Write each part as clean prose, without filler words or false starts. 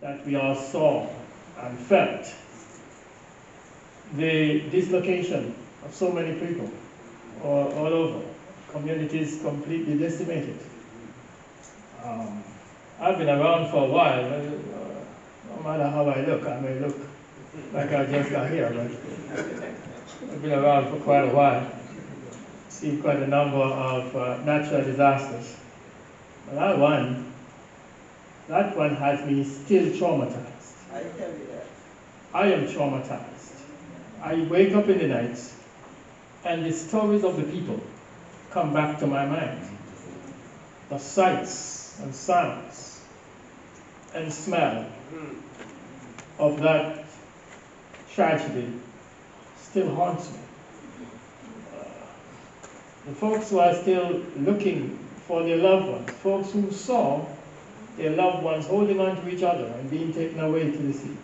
that we all saw and felt the dislocation of so many people all over, communities completely decimated. I've been around for a while. No matter how I look, I may look like I just got here, but I've been around for quite a while. See quite a number of natural disasters. But that one has me still traumatized. I tell you that. I am traumatized. I wake up in the night and the stories of the people come back to my mind. The sights and sounds and smell of that tragedy still haunts me. The folks who are still looking for their loved ones, folks who saw their loved ones holding on to each other and being taken away to the sea,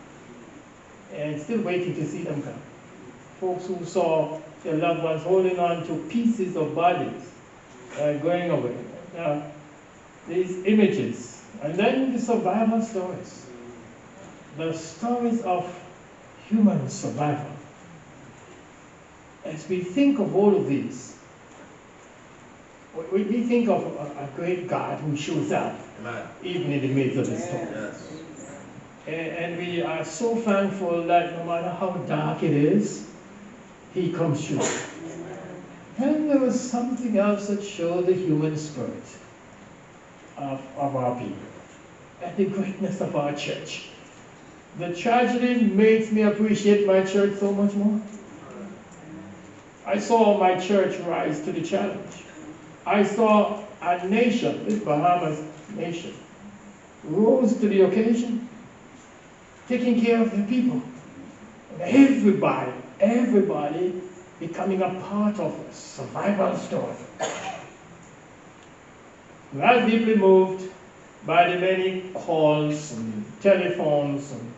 and still waiting to see them come. Folks who saw their loved ones holding on to pieces of bodies going away. These images, and then the survival stories, the stories of human survival. As we think of all of these, we think of a great God who shows up, Amen. even in the midst of the storm. Yes. And we are so thankful that no matter how dark it is, He comes through. And there was something else that showed the human spirit of our people and the greatness of our church. The tragedy makes me appreciate my church so much more. I saw my church rise to the challenge. I saw a nation, this Bahamas nation, rose to the occasion, taking care of the people. And everybody becoming a part of a survival story. We are deeply moved by the many calls and telephones and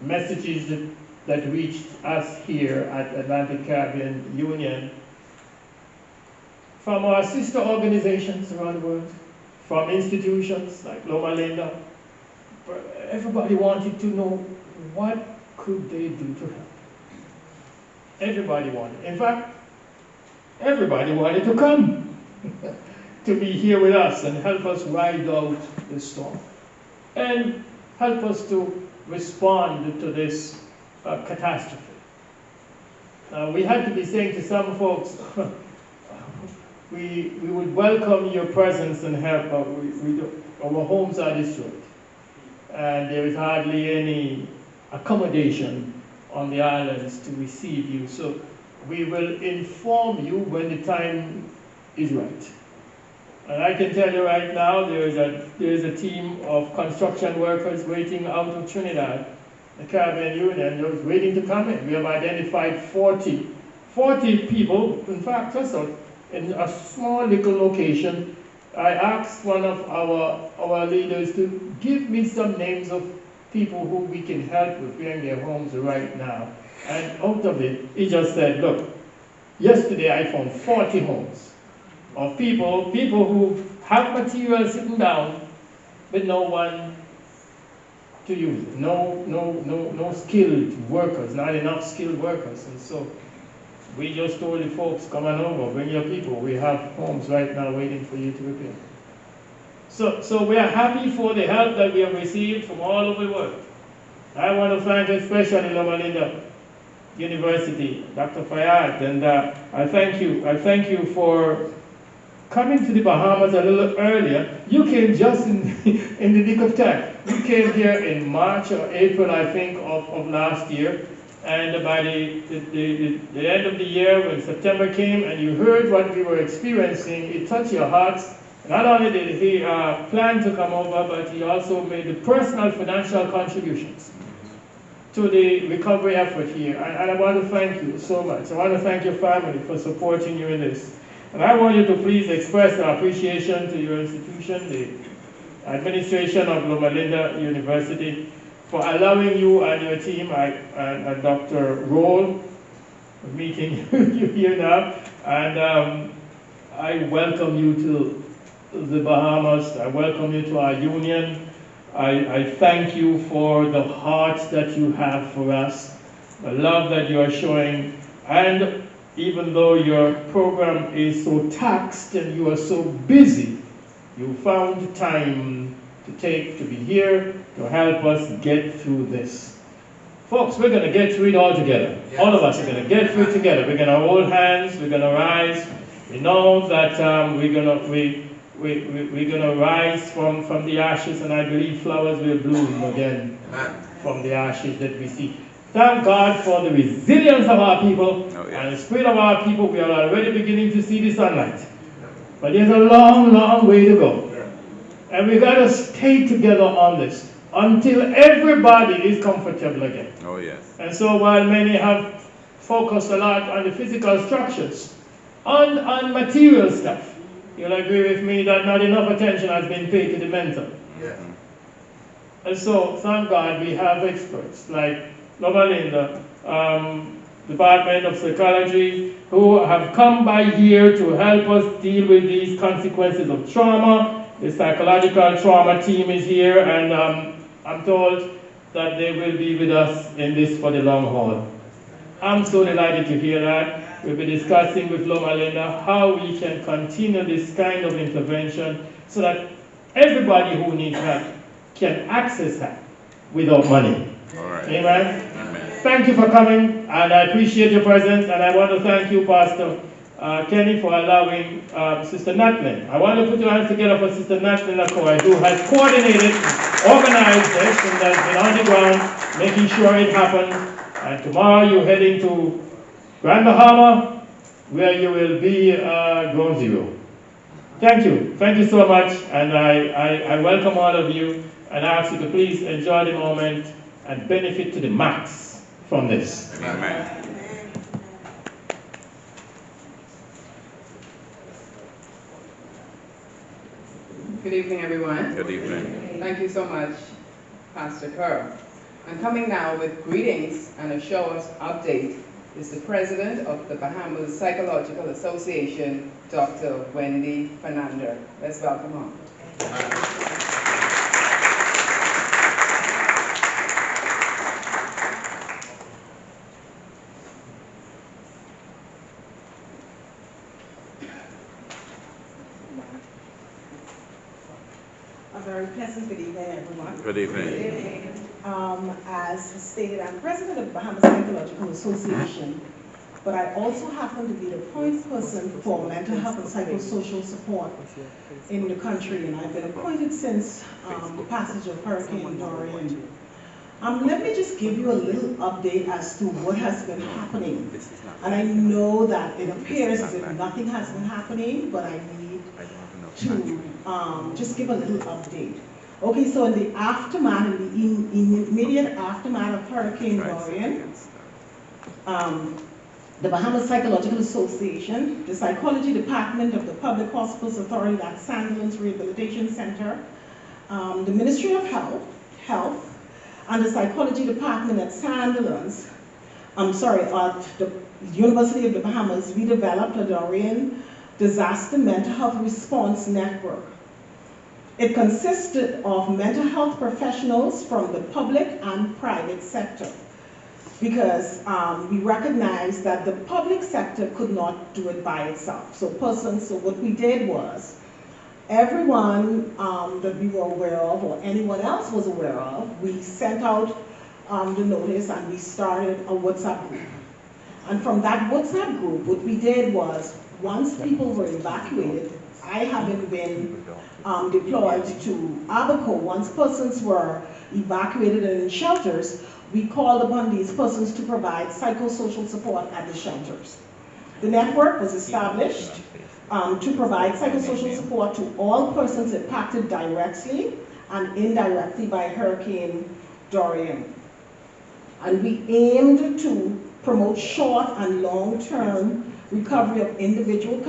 messages that reached us here at Atlantic Caribbean Union from our sister organizations around the world, from institutions like Loma Linda. Everybody wanted to know what could they do to help. Everybody wanted. In fact, everybody wanted to come to be here with us and help us ride out the storm and help us to respond to this catastrophe. We had to be saying to some folks, we would welcome your presence and help, but our homes are destroyed. And there is hardly any accommodation on the islands to receive you. So we will inform you when the time is right. And I can tell you right now, there is a team of construction workers waiting out of Trinidad, the Caribbean Union, just waiting to come in. We have identified 40 people, in fact, just in a small little location. I asked one of our leaders to give me some names of people who we can help with clearing their homes right now. And out of it, he just said, look, yesterday I found 40 homes of people who have material sitting down, but no one to use it. No skilled workers, not enough skilled workers. And so we just told the folks, come on over, bring your people. We have homes right now waiting for you to repair. So we are happy for the help that we have received from all over the world. I want to thank especially Loma Linda University, Dr. Fayad, and I thank you for coming to the Bahamas a little earlier. You came just in the nick of time. You came here in March or April, I think, of last year. And by the end of the year, when September came and you heard what we were experiencing, it touched your hearts. Not only did he plan to come over, but he also made the personal financial contributions to the recovery effort here. And I want to thank you so much. I want to thank your family for supporting you in this. And I want you to please express our appreciation to your institution, the administration of Loma Linda University, for allowing you and your team, and Dr. Roll, meeting you here now. And I welcome you to the Bahamas. I welcome you to our union. I thank you for the heart that you have for us, the love that you are showing, and even though your program is so taxed and you are so busy, you found time to be here to help us get through this. Folks, we're going to get through it all together. Yes. All of us are going to get through it together. We're going to hold hands. We're going to rise. We know that we're going to rise from the ashes, and I believe flowers will bloom again from the ashes that we see. Thank God for the resilience of our people and the spirit of our people. We are already beginning to see the sunlight. But there's a long, long way to go. And we've got to stay together on this until everybody is comfortable again. Oh, yes. And so while many have focused a lot on the physical structures, on material stuff, you'll agree with me that not enough attention has been paid to the mental. Yeah. And so, thank God, we have experts like Loma Linda, Department of Psychology, who have come by here to help us deal with these consequences of trauma. The psychological trauma team is here, and I'm told that they will be with us in this for the long haul. I'm so delighted to hear that. We'll be discussing with Loma Linda how we can continue this kind of intervention so that everybody who needs help can access help without money. All right. Amen? Amen. Thank you for coming, and I appreciate your presence, and I want to thank you, Pastor Kenny, for allowing Sister Natlin. I want to put your hands together for Sister Natlin Lakoy, who has coordinated, organized this, and has been on the ground, making sure it happens. And tomorrow you're heading to Grand Bahama, where you will be ground zero. Thank you. Thank you so much, and I welcome all of you, and I ask you to please enjoy the moment and benefit to the max from this. Amen. Good evening, everyone. Good evening. Thank you so much, Pastor Kerr. I'm coming now with greetings and a show us update is the President of the Bahamas Psychological Association, Dr. Wendy Fernanda. Let's welcome her. A very pleasant good evening, everyone. Good evening. As stated, I'm president of the Bahamas Psychological Association, but I also happen to be the point person for mental health and psychosocial support in the country, and I've been appointed since the passage of Hurricane Dorian. Let me just give you a little update as to what has been happening. And I know that it appears as if nothing has been happening, but I need to just give a little update. Okay, so in the aftermath, in the immediate aftermath of Hurricane Dorian, the Bahamas Psychological Association, the Psychology Department of the Public Hospitals Authority, that's Sandilands Rehabilitation Center, the Ministry of Health, and the Psychology Department at Sandilands, at the University of the Bahamas, we developed a Dorian Disaster Mental Health Response Network. It consisted of mental health professionals from the public and private sector, because we recognized that the public sector could not do it by itself. So what we did was, everyone that we were aware of, or anyone else was aware of, we sent out the notice and we started a WhatsApp group. And from that WhatsApp group, what we did was, once people were evacuated, I haven't been deployed to Abaco. Once persons were evacuated and in shelters, we called upon these persons to provide psychosocial support at the shelters. The network was established to provide psychosocial support to all persons impacted directly and indirectly by Hurricane Dorian. And we aimed to promote short and long-term recovery of individual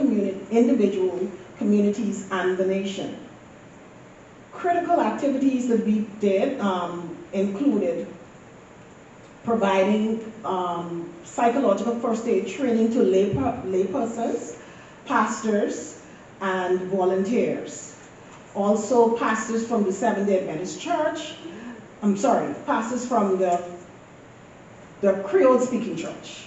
communities and the nation. Critical activities that we did included providing psychological first aid training to lay persons, pastors, and volunteers. Also pastors from the Seventh-day Adventist Church, pastors from the Creole-speaking church,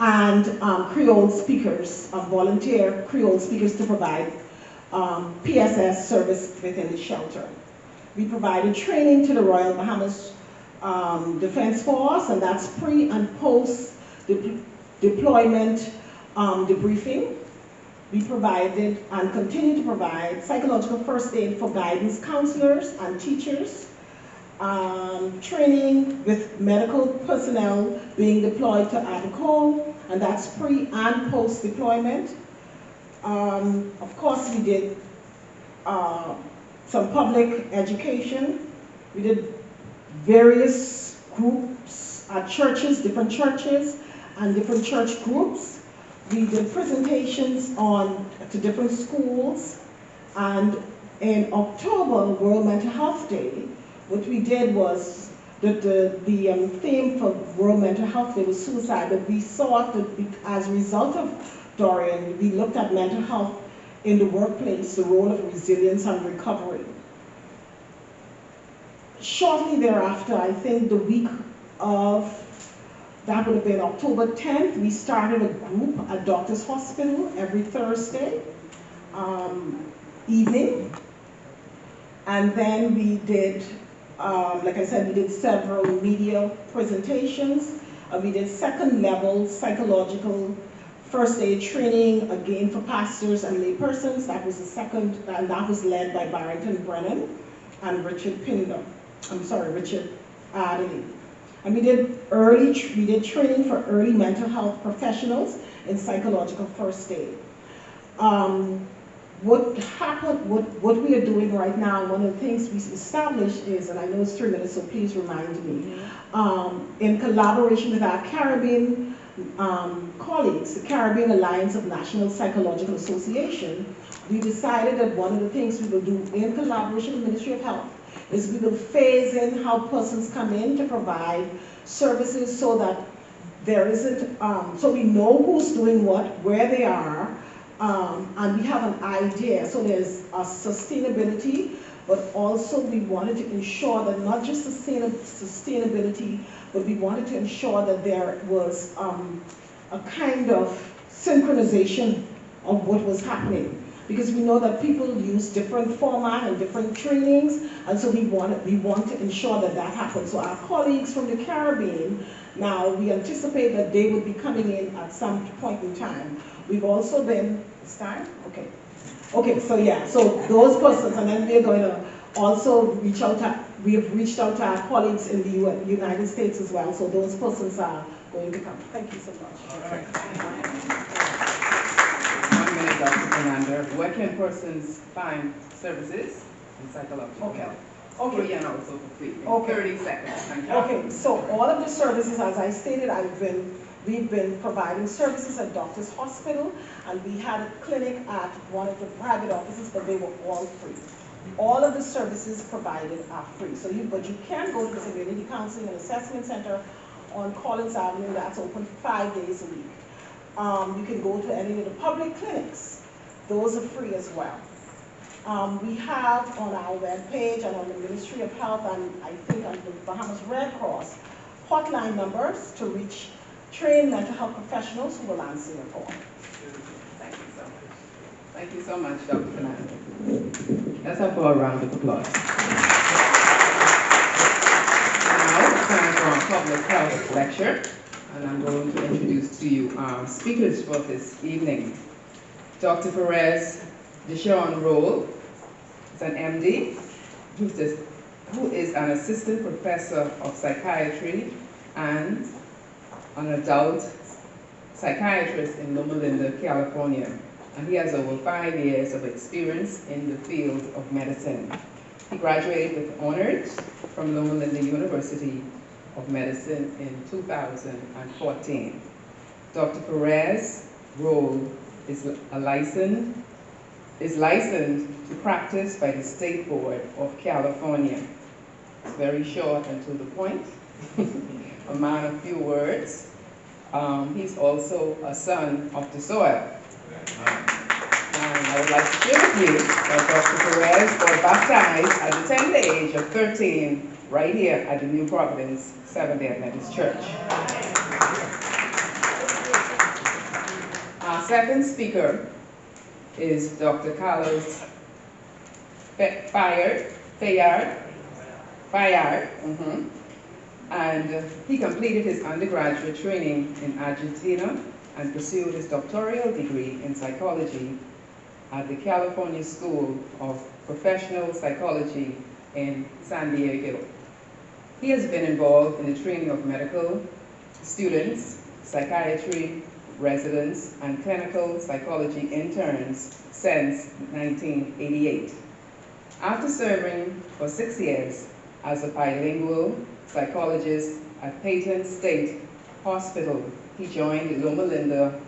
and Creole speakers, volunteer Creole speakers to provide PSS service within the shelter. We provided training to the Royal Bahamas Defense Force, and that's pre and post deployment debriefing. We provided and continue to provide psychological first aid for guidance counselors and teachers, training with medical personnel being deployed to Abaco, and that's pre and post deployment. Of course, we did some public education. We did various groups at churches, different churches, and different church groups. We did presentations to different schools, and in October, World Mental Health Day, what we did was that the theme for World Mental Health Day was suicide, but we saw that as a result of Dorian, we looked at mental health in the workplace, the role of resilience and recovery. Shortly thereafter, I think the week of, that would have been October 10th, we started a group at Doctors Hospital every Thursday evening. And then we did, like I said, we did several media presentations. We did second level psychological first aid training, again for pastors and laypersons. That was the second, and that was led by Barrington Brennan and Richard Adderley. And we did training for early mental health professionals in psychological first aid. What we are doing right now, one of the things we established is, and I know it's 3 minutes, so please remind me, in collaboration with our Caribbean colleagues, the Caribbean Alliance of National Psychological Association, we decided that one of the things we will do in collaboration with the Ministry of Health is we will phase in how persons come in to provide services so that there isn't, so we know who's doing what, where they are, and we have an idea. So there's a sustainability, but also we wanted to ensure that not just sustainability, but we wanted to ensure that there was a kind of synchronization of what was happening. Because we know that people use different format and different trainings, and so we want to ensure that that happens. So our colleagues from the Caribbean, now we anticipate that they would be coming in at some point in time. We've also been, it's time? Okay. Okay, so yeah, so those persons, and then we're going to also reach out to, we have reached out to our colleagues in the United States as well, so those persons are going to come. Thank you so much. All right. 1 minute, Dr. Fernanda. Where can persons find services in psychological health? Okay. Free and also for free. Okay. 30 seconds. Thank you. Okay, so all of the services, as I stated, we've been providing services at Doctors Hospital, and we had a clinic at one of the private offices, but they were all free. All of the services provided are free. So but you can go to the Community Counseling and Assessment Center on Collins Avenue. That's open 5 days a week. You can go to any of the public clinics. Those are free as well. We have on our webpage and on the Ministry of Health and I think on the Bahamas Red Cross hotline numbers to reach trained mental health professionals who will answer your call. Thank you so much. Thank you so much, Dr. Fernanda. Let's have a round of applause. Now it's time for our public health lecture, and I'm going to introduce to you our speakers for this evening. Dr. Perez Deshawn Roll is an MD, who is an assistant professor of psychiatry and an adult psychiatrist in Loma Linda, California. And he has over 5 years of experience in the field of medicine. He graduated with honors from Loma Linda University of Medicine in 2014. Dr. Perez Roll is licensed to practice by the State Board of California. It's very short and to the point, a man of few words. He's also a son of the soil. And And I would like to share with you that Dr. Perez was baptized at the tender age of 13 right here at the New Providence Seventh-day Adventist Church. Our second speaker is Dr. Carlos Fayard, and he completed his undergraduate training in Argentina and pursued his doctoral degree in psychology at the California School of Professional Psychology in San Diego. He has been involved in the training of medical students, psychiatry residents, and clinical psychology interns since 1988. After serving for 6 years as a bilingual psychologist at Peyton State Hospital, he joined the Loma Linda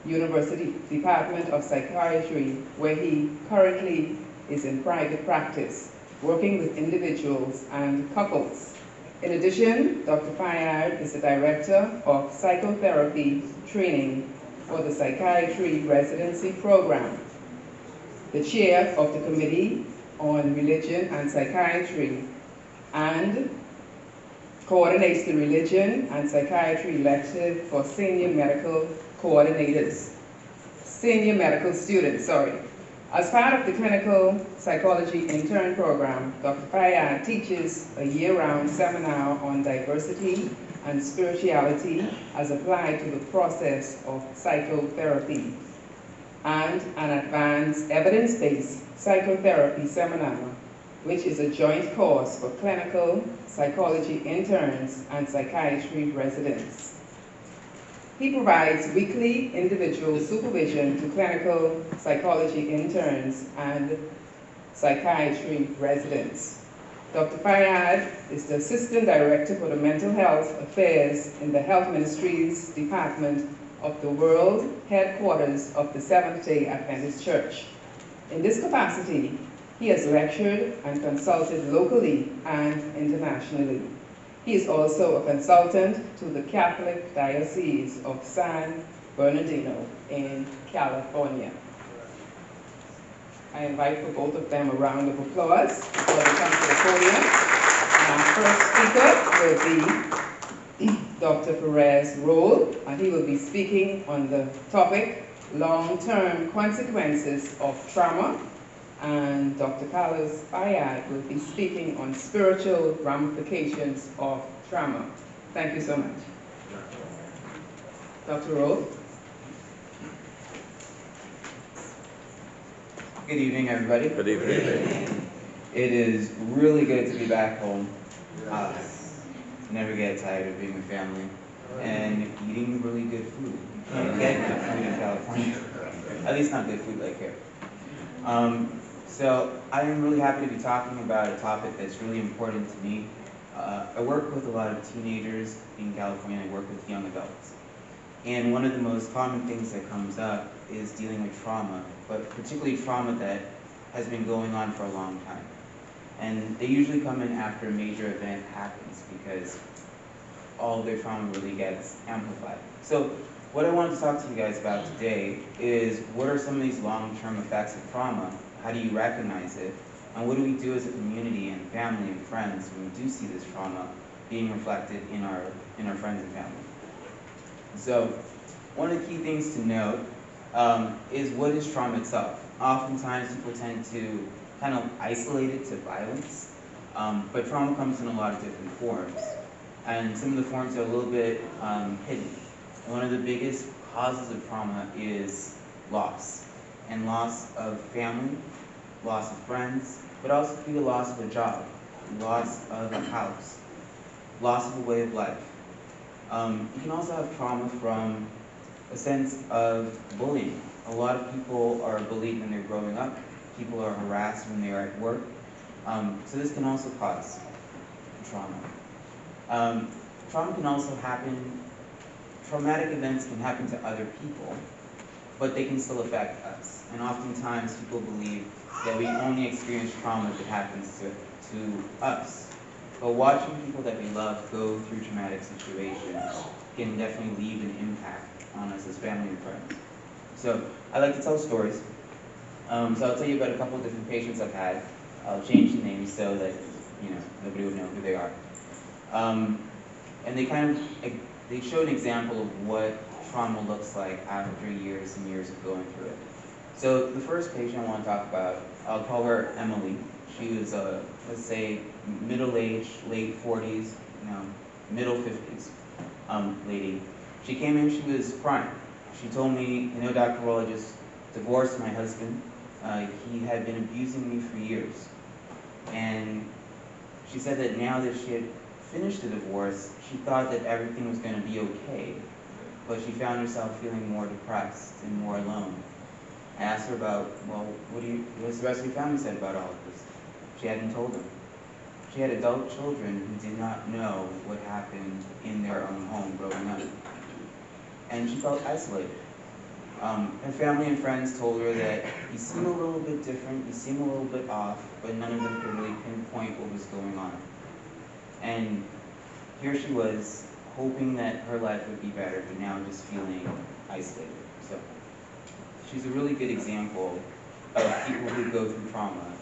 University Department of Psychiatry, where he currently is in private practice, working with individuals and couples. In addition, Dr. Fayard is the Director of Psychotherapy Training for the Psychiatry Residency Program, the Chair of the Committee on Religion and Psychiatry, and coordinates the Religion and Psychiatry Elective for Senior Medical students. As part of the Clinical Psychology Intern Program, Dr. Fayard teaches a year-round seminar on diversity and spirituality as applied to the process of psychotherapy, and an advanced evidence-based psychotherapy seminar, which is a joint course for clinical psychology interns and psychiatry residents. He provides weekly individual supervision to clinical psychology interns and psychiatry residents. Dr. Fayard is the Assistant Director for the Mental Health Affairs in the Health Ministries Department of the World Headquarters of the Seventh-day Adventist Church. In this capacity, he has lectured and consulted locally and internationally. He is also a consultant to the Catholic Diocese of San Bernardino in California. I invite for both of them a round of applause before they come to the podium. And our first speaker will be Dr. Perez Roll, and he will be speaking on the topic, long-term consequences of trauma. And Dr. Carlos Fayard will be speaking on spiritual ramifications of trauma. Thank you so much. Dr. Roll. Good evening, everybody. Good evening. It is really good to be back home. Never get tired of being with family and eating really good food. You can't get good food in California. At least not good food like here. So I am really happy to be talking about a topic that's really important to me. I work with a lot of teenagers in California. I work with young adults. And one of the most common things that comes up is dealing with trauma, but particularly trauma that has been going on for a long time. And they usually come in after a major event happens because all of their trauma really gets amplified. So what I wanted to talk to you guys about today is what are some of these long-term effects of trauma? How do you recognize it? And what do we do as a community and family and friends when we do see this trauma being reflected in our friends and family? So one of the key things to note is what is trauma itself. Oftentimes people tend to kind of isolate it to violence, but trauma comes in a lot of different forms. And some of the forms are a little bit hidden. One of the biggest causes of trauma is loss. And loss of family, loss of friends, but also could be the loss of a job, loss of a house, loss of a way of life. You can also have trauma from a sense of bullying. A lot of people are bullied when they're growing up. People are harassed when they're at work. So this can also cause trauma. Trauma can also happen, traumatic events can happen to other people, but they can still affect us. And oftentimes people believe that we only experience trauma if it happens to us. But watching people that we love go through traumatic situations can definitely leave an impact on us as family and friends. So I like to tell stories. So I'll tell you about a couple of different patients I've had. I'll change the names so that nobody would know who they are. And they show an example of what trauma looks like after years and years of going through it. So the first patient I want to talk about, I'll call her Emily. She was let's say middle-aged, late 40s, middle 50s lady. She came in, she was crying. She told me, Dr. Roll, I just divorced my husband. He had been abusing me for years. And she said that now that she had finished the divorce, she thought that everything was going to be okay. But she found herself feeling more depressed and more alone. I asked her about, well, what's the rest of your family said about all of this? She hadn't told them. She had adult children who did not know what happened in their own home growing up. And she felt isolated. Her family and friends told her that you seem a little bit different, you seem a little bit off, but none of them could really pinpoint what was going on. And here she was, hoping that her life would be better, but now just feeling isolated. So she's a really good example of people who go through trauma,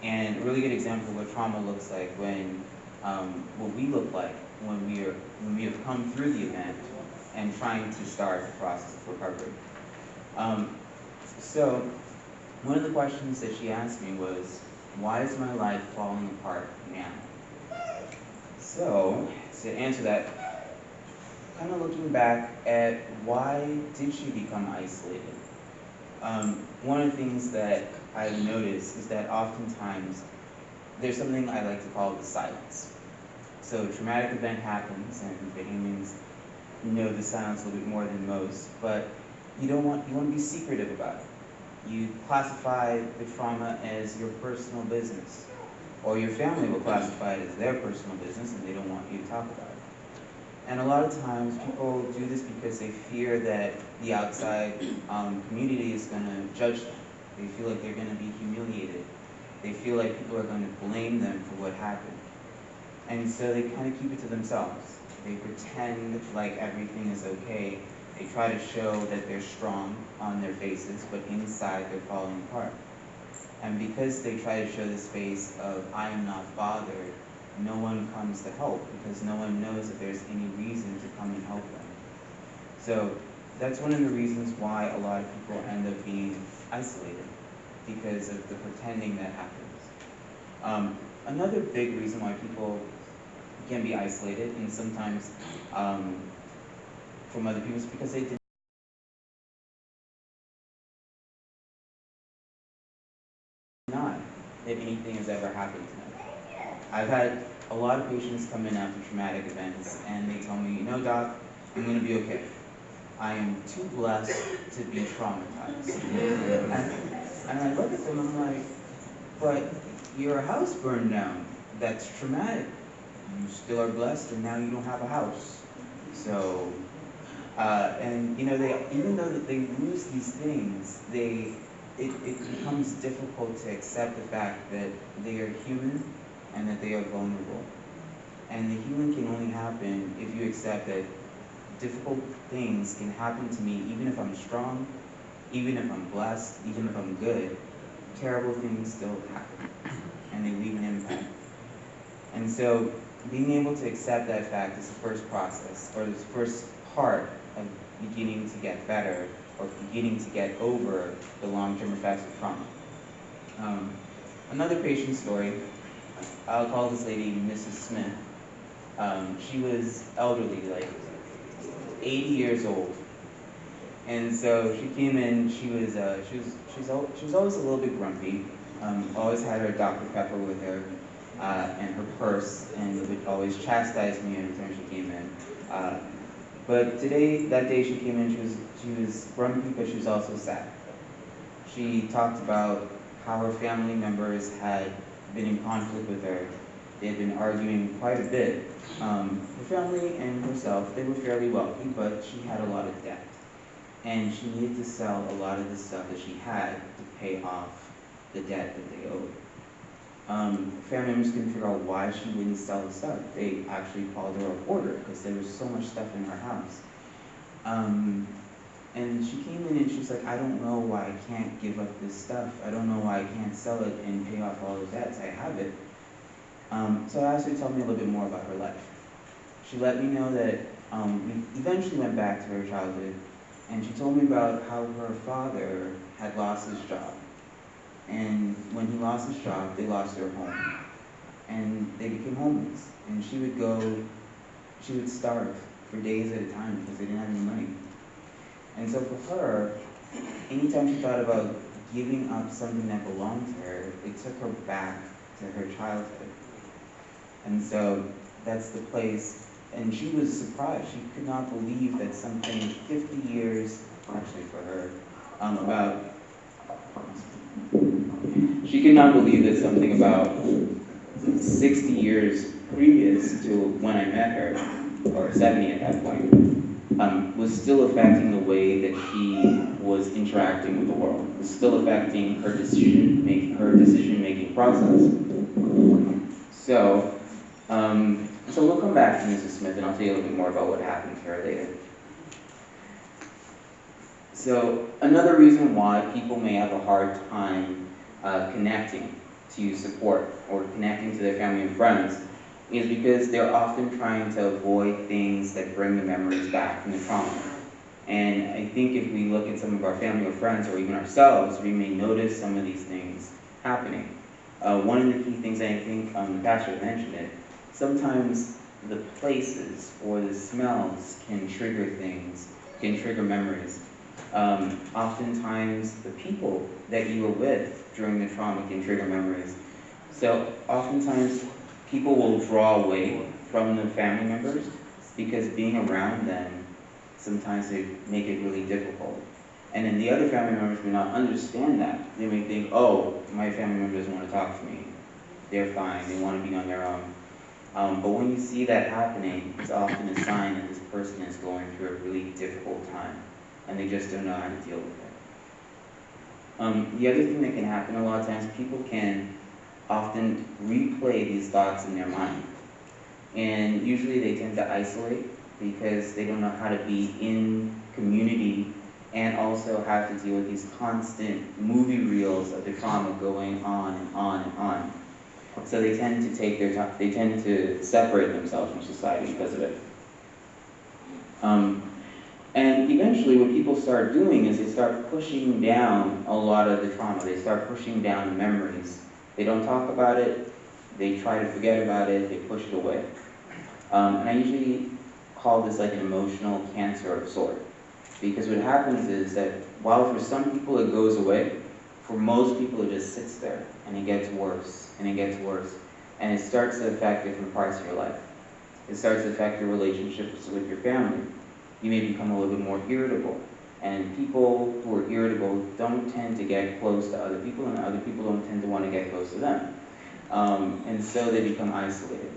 and a really good example of what trauma looks like when, what we look like when we have come through the event and trying to start the process of recovery. So one of the questions that she asked me was, why is my life falling apart now? So to answer that, kind of looking back at why did she become isolated? One of the things that I've noticed is that oftentimes there's something I like to call the silence. So a traumatic event happens, and Bahamians know the silence a little bit more than most, but you want to be secretive about it. You classify the trauma as your personal business, or your family will classify it as their personal business, and they don't want you to talk about it. And a lot of times people do this because they fear that the outside community is going to judge them. They feel like they're going to be humiliated. They feel like people are going to blame them for what happened. And so they kind of keep it to themselves. They pretend like everything is okay. They try to show that they're strong on their faces, but inside they're falling apart. And because they try to show this face of, I am not bothered, no one comes to help because no one knows if there's any reason to come and help them. So that's one of the reasons why a lot of people end up being isolated, because of the pretending that happens. Another big reason why people can be isolated, and sometimes from other people, is because they deny that anything has ever happened to them. I've had a lot of patients come in after traumatic events, and they tell me, Doc, I'm going to be okay. I am too blessed to be traumatized. And I look at them and I'm like, but your house burned down. That's traumatic. You still are blessed, and now you don't have a house. So, and they, even though that they lose these things, it becomes difficult to accept the fact that they are human and that they are vulnerable. And the healing can only happen if you accept that difficult things can happen to me even if I'm strong, even if I'm blessed, even if I'm good. Terrible things still happen, and they leave an impact. And so being able to accept that fact is the first process, or the first part of beginning to get better, or beginning to get over the long-term effects of trauma. Another patient story, I'll call this lady Mrs. Smith. She was elderly, like 80 years old. And so she came in, she was always a little bit grumpy, always had her Dr. Pepper with her, and her purse, and would always chastise me every time she came in. But that day she came in, she was grumpy, but she was also sad. She talked about how her family members had been in conflict with her. They had been arguing quite a bit. Her family and herself, they were fairly wealthy, but she had a lot of debt. And she needed to sell a lot of the stuff that she had to pay off the debt that they owed. Family members couldn't figure out why she wouldn't sell the stuff. They actually called her a hoarder because there was so much stuff in her house. And she came in and she's like, I don't know why I can't give up this stuff. I don't know why I can't sell it and pay off all the debts. I have it. So I asked her to tell me a little bit more about her life. She let me know that we eventually went back to her childhood, and she told me about how her father had lost his job. And when he lost his job, they lost their home. And they became homeless. And she would starve for days at a time because they didn't have any money. And so for her, anytime she thought about giving up something that belonged to her, it took her back to her childhood. And so that's the place, and she was surprised. She could not believe that something 50 years, actually for her, she could not believe that something about 60 years previous to when I met her, or 70 at that point, was still affecting the way that she was interacting with the world. Was still affecting her decision-making process. So we'll come back to Mrs. Smith, and I'll tell you a little bit more about what happened to her later. So another reason why people may have a hard time connecting to support or connecting to their family and friends is because they're often trying to avoid things that bring the memories back from the trauma. And I think if we look at some of our family or friends, or even ourselves, we may notice some of these things happening. One of the key things, I think the pastor mentioned it, sometimes the places or the smells can trigger things, can trigger memories. Oftentimes the people that you were with during the trauma can trigger memories. So oftentimes people will draw away from the family members because being around them, sometimes they make it really difficult. And then the other family members may not understand that. They may think, oh, my family member doesn't want to talk to me. They're fine, they want to be on their own. But when you see that happening, it's often a sign that this person is going through a really difficult time, and they just don't know how to deal with it. The other thing that can happen a lot of times, people can often replay these thoughts in their mind. And usually they tend to isolate because they don't know how to be in community and also have to deal with these constant movie reels of the trauma going on and on and on. So they tend to take their time, they tend to separate themselves from society because of it. And eventually what people start doing is they start pushing down a lot of the trauma. They start pushing down the memories. They don't talk about it, they try to forget about it, they push it away. And I usually call this like an emotional cancer of sort. Because what happens is that while for some people it goes away, for most people it just sits there and it gets worse and it gets worse. And it starts to affect different parts of your life. It starts to affect your relationships with your family. You may become a little bit more irritable. And people who are irritable don't tend to get close to other people, and other people don't tend to want to get close to them. And so they become isolated.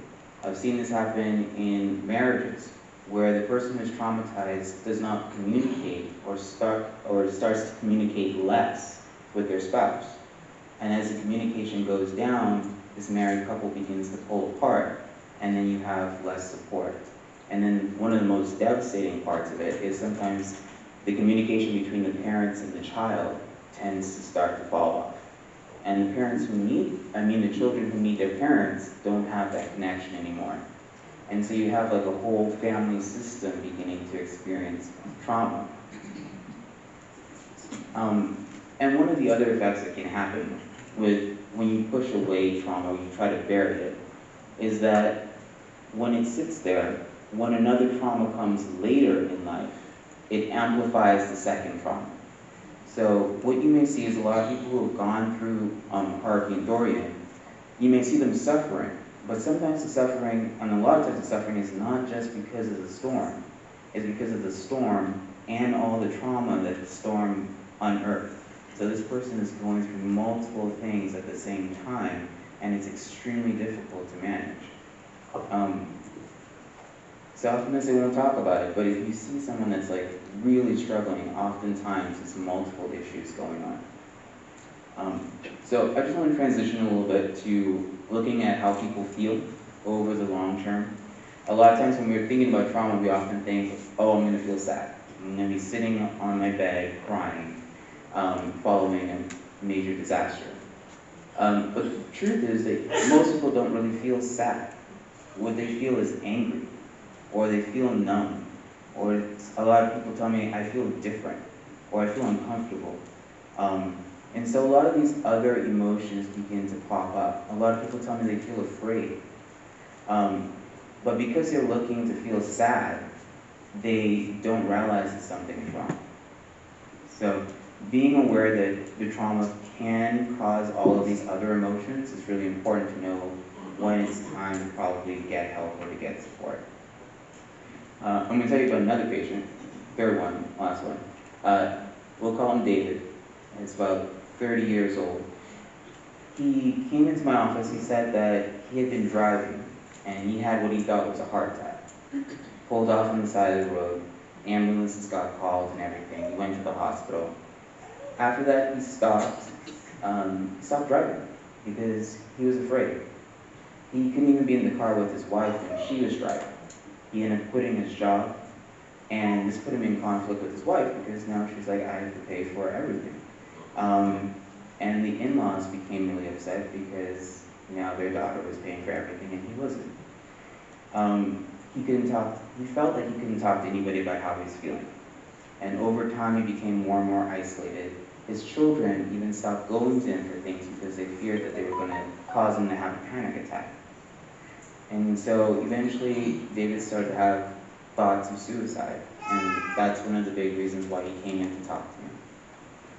I've seen this happen in marriages, where the person who's traumatized does not communicate or starts to communicate less with their spouse. And as the communication goes down, this married couple begins to pull apart, and then you have less support. And then one of the most devastating parts of it is sometimes the communication between the parents and the child tends to start to fall off. And the parents who the children who meet their parents don't have that connection anymore. And so you have like a whole family system beginning to experience trauma. And one of the other effects that can happen when you push away trauma, when you try to bury it, is that when it sits there, when another trauma comes later in life, it amplifies the second trauma. So what you may see is a lot of people who have gone through Hurricane Dorian, you may see them suffering, but sometimes the suffering, and a lot of times the suffering is not just because of the storm, it's because of the storm and all the trauma that the storm unearthed. So this person is going through multiple things at the same time, and it's extremely difficult to manage. So oftentimes they won't talk about it, but if you see someone that's like really struggling, oftentimes it's multiple issues going on. So I just want to transition a little bit to looking at how people feel over the long term. A lot of times when we're thinking about trauma, we often think, oh, I'm going to feel sad. I'm going to be sitting on my bed crying, following a major disaster. But the truth is that most people don't really feel sad. What they feel is angry, or they feel numb, or a lot of people tell me, I feel different, or I feel uncomfortable. And so a lot of these other emotions begin to pop up. A lot of people tell me they feel afraid. But because they're looking to feel sad, they don't realize that something's wrong. So being aware that the trauma can cause all of these other emotions is really important to know when it's time to probably get help or to get support. I'm going to tell you about another patient, third one, last one. We'll call him David. He's about 30 years old. He came into my office, he said that he had been driving and he had what he thought was a heart attack. Pulled off on the side of the road, ambulances got called and everything. He went to the hospital. After that, he stopped driving because he was afraid. He couldn't even be in the car with his wife when she was driving. He ended up quitting his job, and this put him in conflict with his wife because now she's like, I have to pay for everything. And the in-laws became really upset because now their daughter was paying for everything and he wasn't. He felt like he couldn't talk to anybody about how he's feeling. And over time, he became more and more isolated. His children even stopped going to him for things because they feared that they were going to cause him to have a panic attack. And so eventually, David started to have thoughts of suicide. And that's one of the big reasons why he came in to talk to me.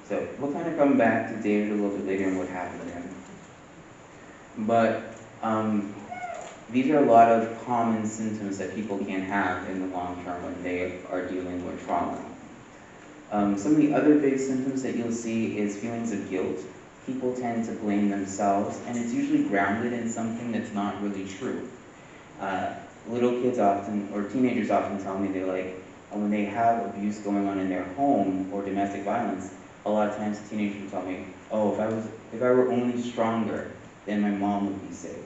So we'll kind of come back to David a little bit later and what happened to him. But these are a lot of common symptoms that people can have in the long term when they are dealing with trauma. Some of the other big symptoms that you'll see is feelings of guilt. People tend to blame themselves, and it's usually grounded in something that's not really true. Little kids often, or teenagers often tell me they're like, when they have abuse going on in their home or domestic violence, a lot of times teenagers will tell me, oh, if I were only stronger, then my mom would be safe.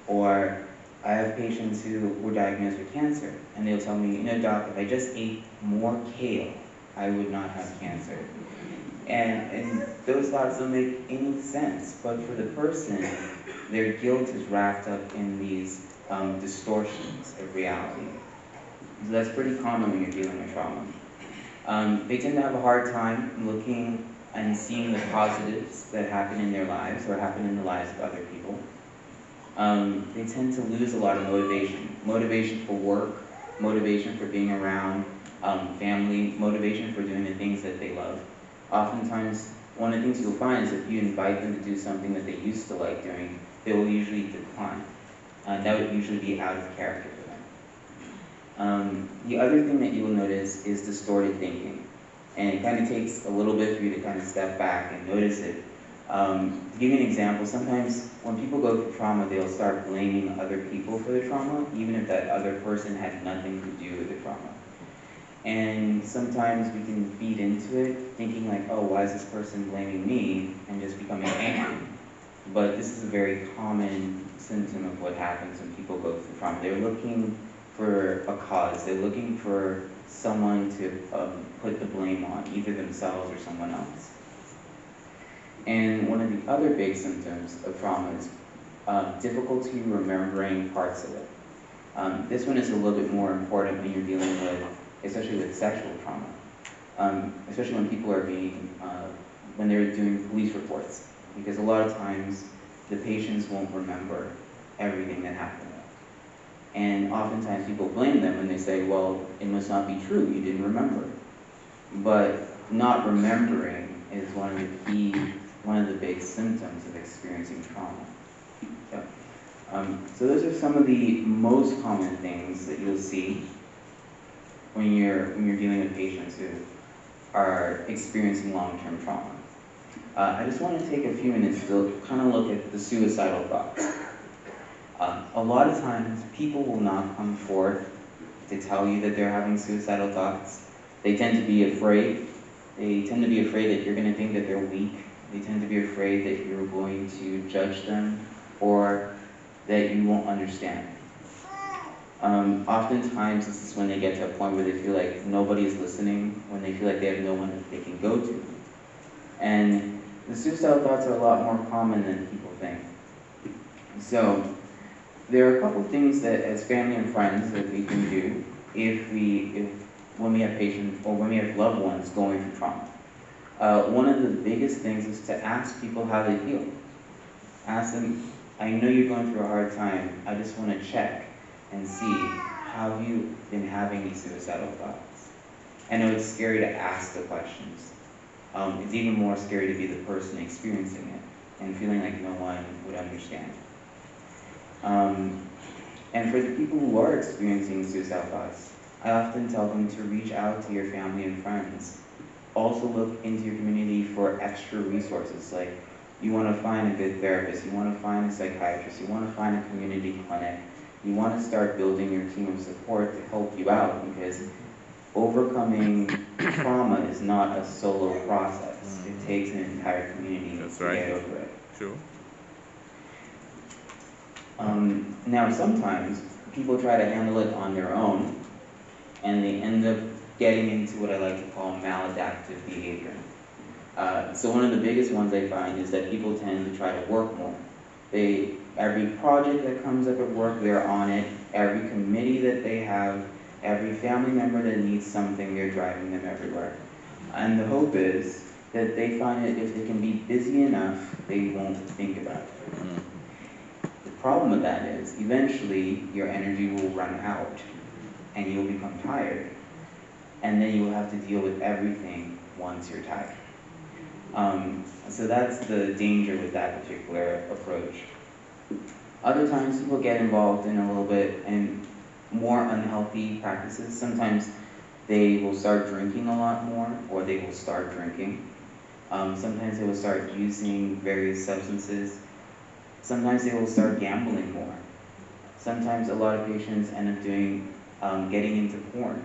Or I have patients who were diagnosed with cancer, and they'll tell me, doc, if I just ate more kale, I would not have cancer. And those thoughts don't make any sense, but for the person, their guilt is wrapped up in these distortions of reality. So that's pretty common when you're dealing with trauma. They tend to have a hard time looking and seeing the positives that happen in their lives or happen in the lives of other people. They tend to lose a lot of motivation. Motivation for work, motivation for being around family, motivation for doing the things that they love. Oftentimes, one of the things you'll find is if you invite them to do something that they used to like doing, they will usually decline. That would usually be out of character for them. The other thing that you will notice is distorted thinking. And it kind of takes a little bit for you to kind of step back and notice it. To give you an example, sometimes when people go through trauma, they'll start blaming other people for the trauma, even if that other person had nothing to do with the trauma. And sometimes we can feed into it, thinking like, oh, why is this person blaming me, and just becoming angry. But this is a very common symptom of what happens when people go through trauma. They're looking for a cause. They're looking for someone to put the blame on, either themselves or someone else. And one of the other big symptoms of trauma is difficulty remembering parts of it. This one is a little bit more important when you're dealing with, especially with sexual trauma, especially when people are when they're doing police reports, because a lot of times the patients won't remember everything that happened. And oftentimes people blame them and they say, well, it must not be true, you didn't remember. But not remembering is one of the big symptoms of experiencing trauma. So those are some of the most common things that you'll see when you're dealing with patients who are experiencing long-term trauma. I just want to take a few minutes to kind of look at the suicidal thoughts. A lot of times, people will not come forth to tell you that they're having suicidal thoughts. They tend to be afraid. They tend to be afraid that you're going to think that they're weak. They tend to be afraid that you're going to judge them or that you won't understand. Oftentimes, this is when they get to a point where they feel like nobody's listening, when they feel like they have no one that they can go to. And the suicidal thoughts are a lot more common than people think. So, there are a couple things that, as family and friends, that we can do when we have patients or when we have loved ones going through trauma. One of the biggest things is to ask people how they feel. Ask them, I know you're going through a hard time. I just want to check and see how you've been having these suicidal thoughts. I know it's scary to ask the questions. It's even more scary to be the person experiencing it and feeling like no one would understand. And for the people who are experiencing suicidal thoughts, I often tell them to reach out to your family and friends. Also look into your community for extra resources, like you want to find a good therapist, you want to find a psychiatrist, you want to find a community clinic. You want to start building your team of support to help you out, because overcoming trauma is not a solo process. It takes an entire community to get over it. True. Now, sometimes people try to handle it on their own, and they end up getting into what I like to call maladaptive behavior. So one of the biggest ones I find is that people tend to try to work more. Every project that comes up at work, they're on it. Every committee that they have, every family member that needs something, they're driving them everywhere. And the hope is that they find that if they can be busy enough, they won't think about it. The problem with that is, eventually, your energy will run out, and you'll become tired. And then you'll have to deal with everything once you're tired. So that's the danger with that particular approach. Other times people get involved in a little bit in more unhealthy practices. Sometimes they will start drinking a lot more, or they will start drinking. Sometimes they will start using various substances. Sometimes they will start gambling more. Sometimes a lot of patients end up getting into porn.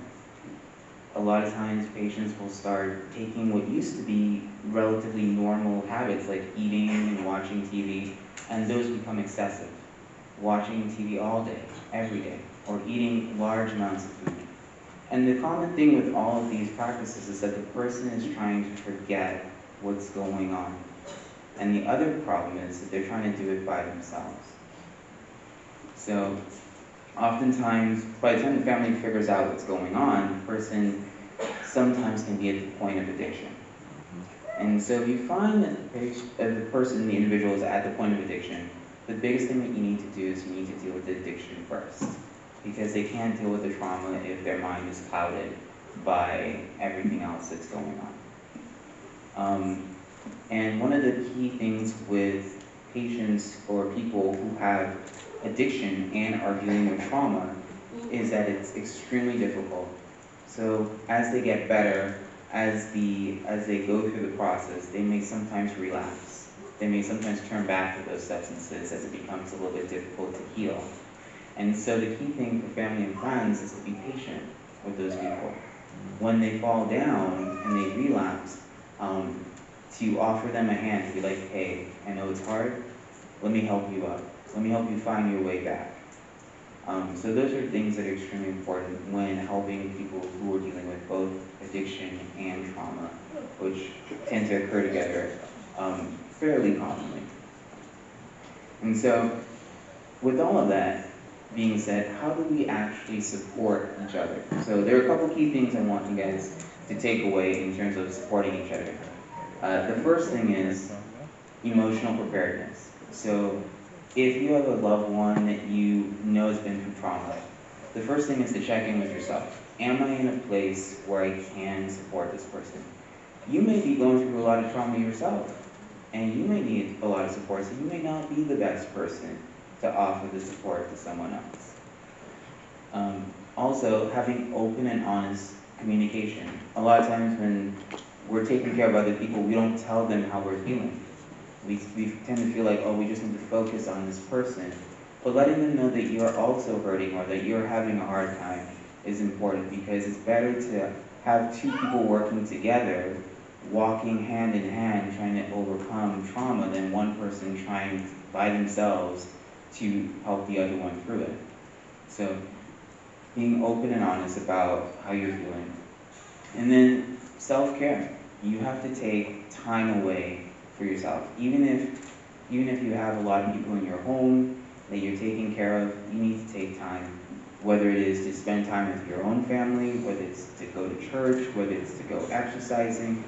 A lot of times patients will start taking what used to be relatively normal habits, like eating and watching TV, and those become excessive. Watching TV all day, every day, or eating large amounts of food. And the common thing with all of these practices is that the person is trying to forget what's going on. And the other problem is that they're trying to do it by themselves. So oftentimes, by the time the family figures out what's going on, the person sometimes can be at the point of addiction. And so if you find that the person, the individual, is at the point of addiction, the biggest thing that you need to do is you need to deal with the addiction first. Because they can't deal with the trauma if their mind is clouded by everything else that's going on. And one of the key things with patients or people who have addiction and are dealing with trauma is that it's extremely difficult. So as they get better, as they go through the process, they may sometimes relapse. They may sometimes turn back to those substances as it becomes a little bit difficult to heal. And so the key thing for family and friends is to be patient with those people. When they fall down and they relapse, to offer them a hand, to be like, hey, I know it's hard, let me help you up. Let me help you find your way back. So those are things that are extremely important when helping people who are dealing with both addiction and trauma, which tend to occur together fairly commonly. And so, with all of that being said, how do we actually support each other? So there are a couple key things I want you guys to take away in terms of supporting each other. The first thing is emotional preparedness. So if you have a loved one that you know has been through trauma, the first thing is to check in with yourself. Am I in a place where I can support this person? You may be going through a lot of trauma yourself, and you may need a lot of support, so you may not be the best person to offer the support to someone else. Also, having open and honest communication. A lot of times when we're taking care of other people, we don't tell them how we're feeling. We tend to feel like, oh, we just need to focus on this person. But letting them know that you're also hurting or that you're having a hard time is important, because it's better to have two people working together, walking hand in hand, trying to overcome trauma, than one person trying by themselves to help the other one through it. So being open and honest about how you're feeling. And then self-care. You have to take time away for yourself. Even if you have a lot of people in your home that you're taking care of, you need to take time, whether it is to spend time with your own family, whether it's to go to church, whether it's to go exercising.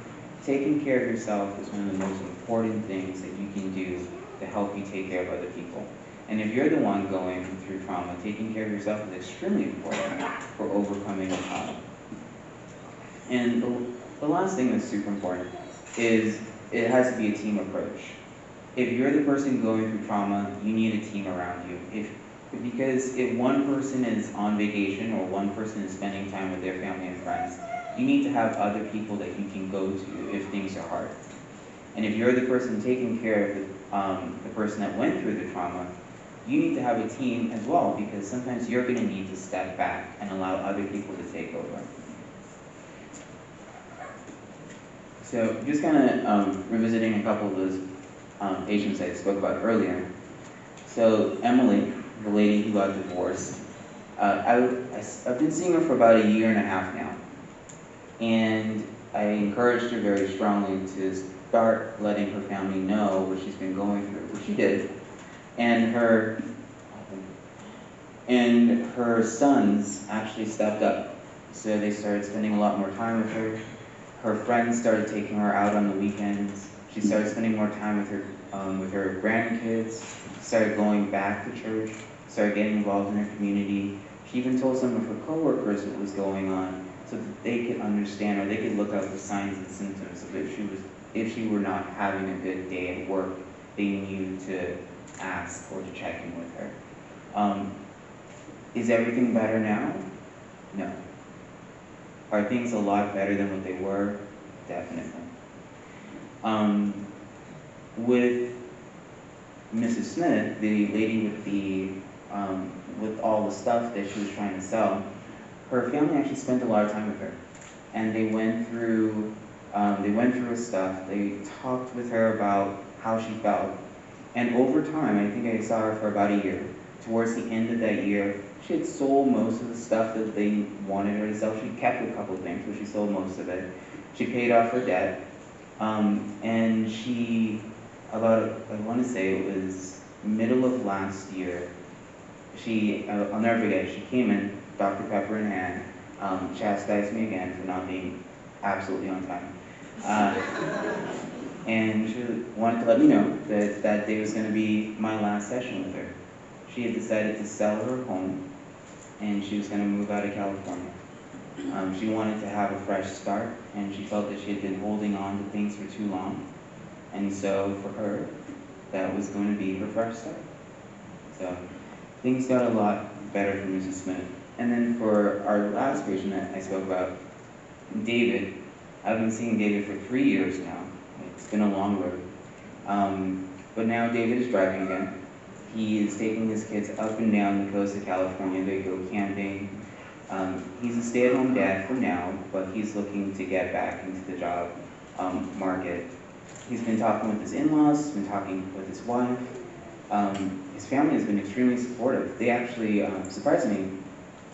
Taking care of yourself is one of the most important things that you can do to help you take care of other people. And if you're the one going through trauma, taking care of yourself is extremely important for overcoming the trauma. And the last thing that's super important is it has to be a team approach. If you're the person going through trauma, you need a team around you. Because if one person is on vacation or one person is spending time with their family and friends, you need to have other people that you can go to if things are hard. And if you're the person taking care of the person that went through the trauma, you need to have a team as well, because sometimes you're going to need to step back and allow other people to take over. So just kind of revisiting a couple of those patients I spoke about earlier. So Emily, the lady who got divorced, I've been seeing her for about 1.5 years now. And I encouraged her very strongly to start letting her family know what she's been going through, which she did. And her sons actually stepped up. So they started spending a lot more time with her. Her friends started taking her out on the weekends. She started spending more time with her grandkids, started going back to church, started getting involved in her community. She even told some of her coworkers what was going on so that they could understand, or they could look out for signs and symptoms of if she were not having a good day at work, they knew to ask or to check in with her. Is everything better now? No. Are things a lot better than what they were? Definitely. With Mrs. Smith, the lady with all the stuff that she was trying to sell, her family actually spent a lot of time with her, and they went through her stuff. They talked with her about how she felt, and over time, I think I saw her for about 1 year. Towards the end of that year, she had sold most of the stuff that they wanted her to sell. She kept a couple of things, but she sold most of it. She paid off her debt, and she, I want to say it was middle of last year, I'll never forget, she came in, Dr. Pepper in hand, chastised me again for not being absolutely on time. And she wanted to let me know that that day was going to be my last session with her. She had decided to sell her home, and she was going to move out of California. She wanted to have a fresh start, and she felt that she had been holding on to things for too long. And so for her, that was going to be her fresh start. So things got a lot better for Mrs. Smith. And then for our last patient that I spoke about, David, I've been seeing David for 3 years now. It's been a long road. But now David is driving again. He is taking his kids up and down the coast of California. They go camping. He's a stay-at-home dad for now, but he's looking to get back into the job market. He's been talking with his in-laws, he's been talking with his wife. His family has been extremely supportive. They actually, surprisingly,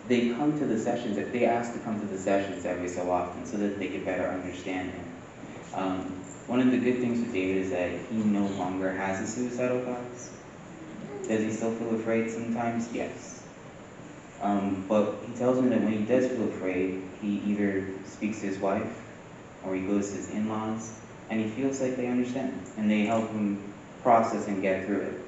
they come to the sessions, they ask to come to the sessions every so often so that they can better understand him. One of the good things with David is that he no longer has the suicidal thoughts. Does he still feel afraid sometimes? Yes. But he tells me that when he does feel afraid, he either speaks to his wife or he goes to his in-laws, and he feels like they understand and they help him process and get through it.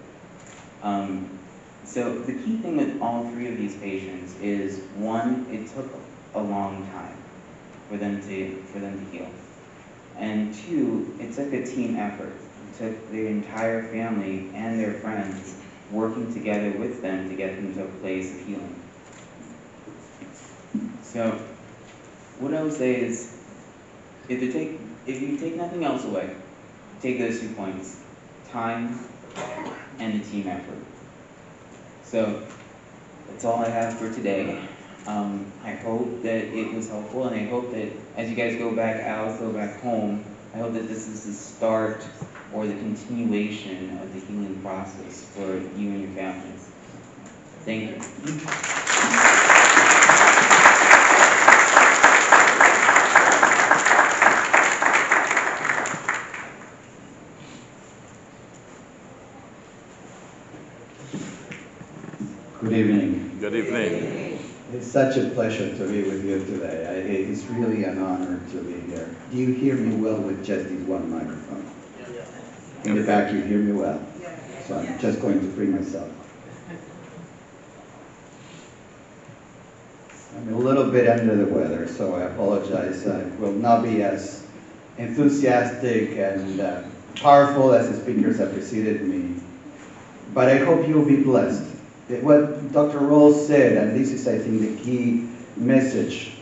So the key thing with all 3 of these patients is, one, it took a long time for them to heal. And 2, it took a team effort. It took their entire family and their friends working together with them to get them to a place of healing. So what I would say is, if you take nothing else away, take those 2 points: time and the team effort. So that's all I have for today. I hope that it was helpful, and I hope that as you guys go back out, go back home, I hope that this is the start or the continuation of the healing process for you and your families. Thank you. such a pleasure to be with you today. It's really an honor to be here. Do you hear me well with just this one microphone? In the back, you hear me well? So I'm just going to free myself. I'm a little bit under the weather, so I apologize. I will not be as enthusiastic and powerful as the speakers that preceded me. But I hope you'll be blessed. What Dr. Rawls said, and this is, I think, the key message,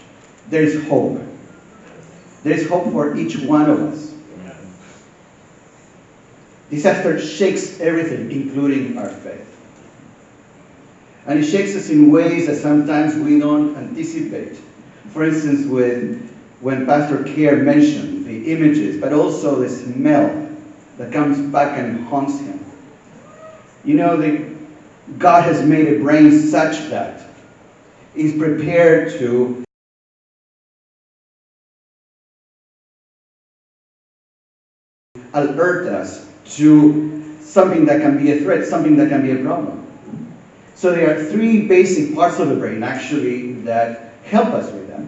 there is hope. There is hope for each one of us. Disaster shakes everything, including our faith. And it shakes us in ways that sometimes we don't anticipate. For instance, when Pastor Kerr mentioned the images, but also the smell that comes back and haunts him. You know, God has made a brain such that He's prepared to alert us to something that can be a threat, something that can be a problem. So there are three basic parts of the brain, actually, that help us with that.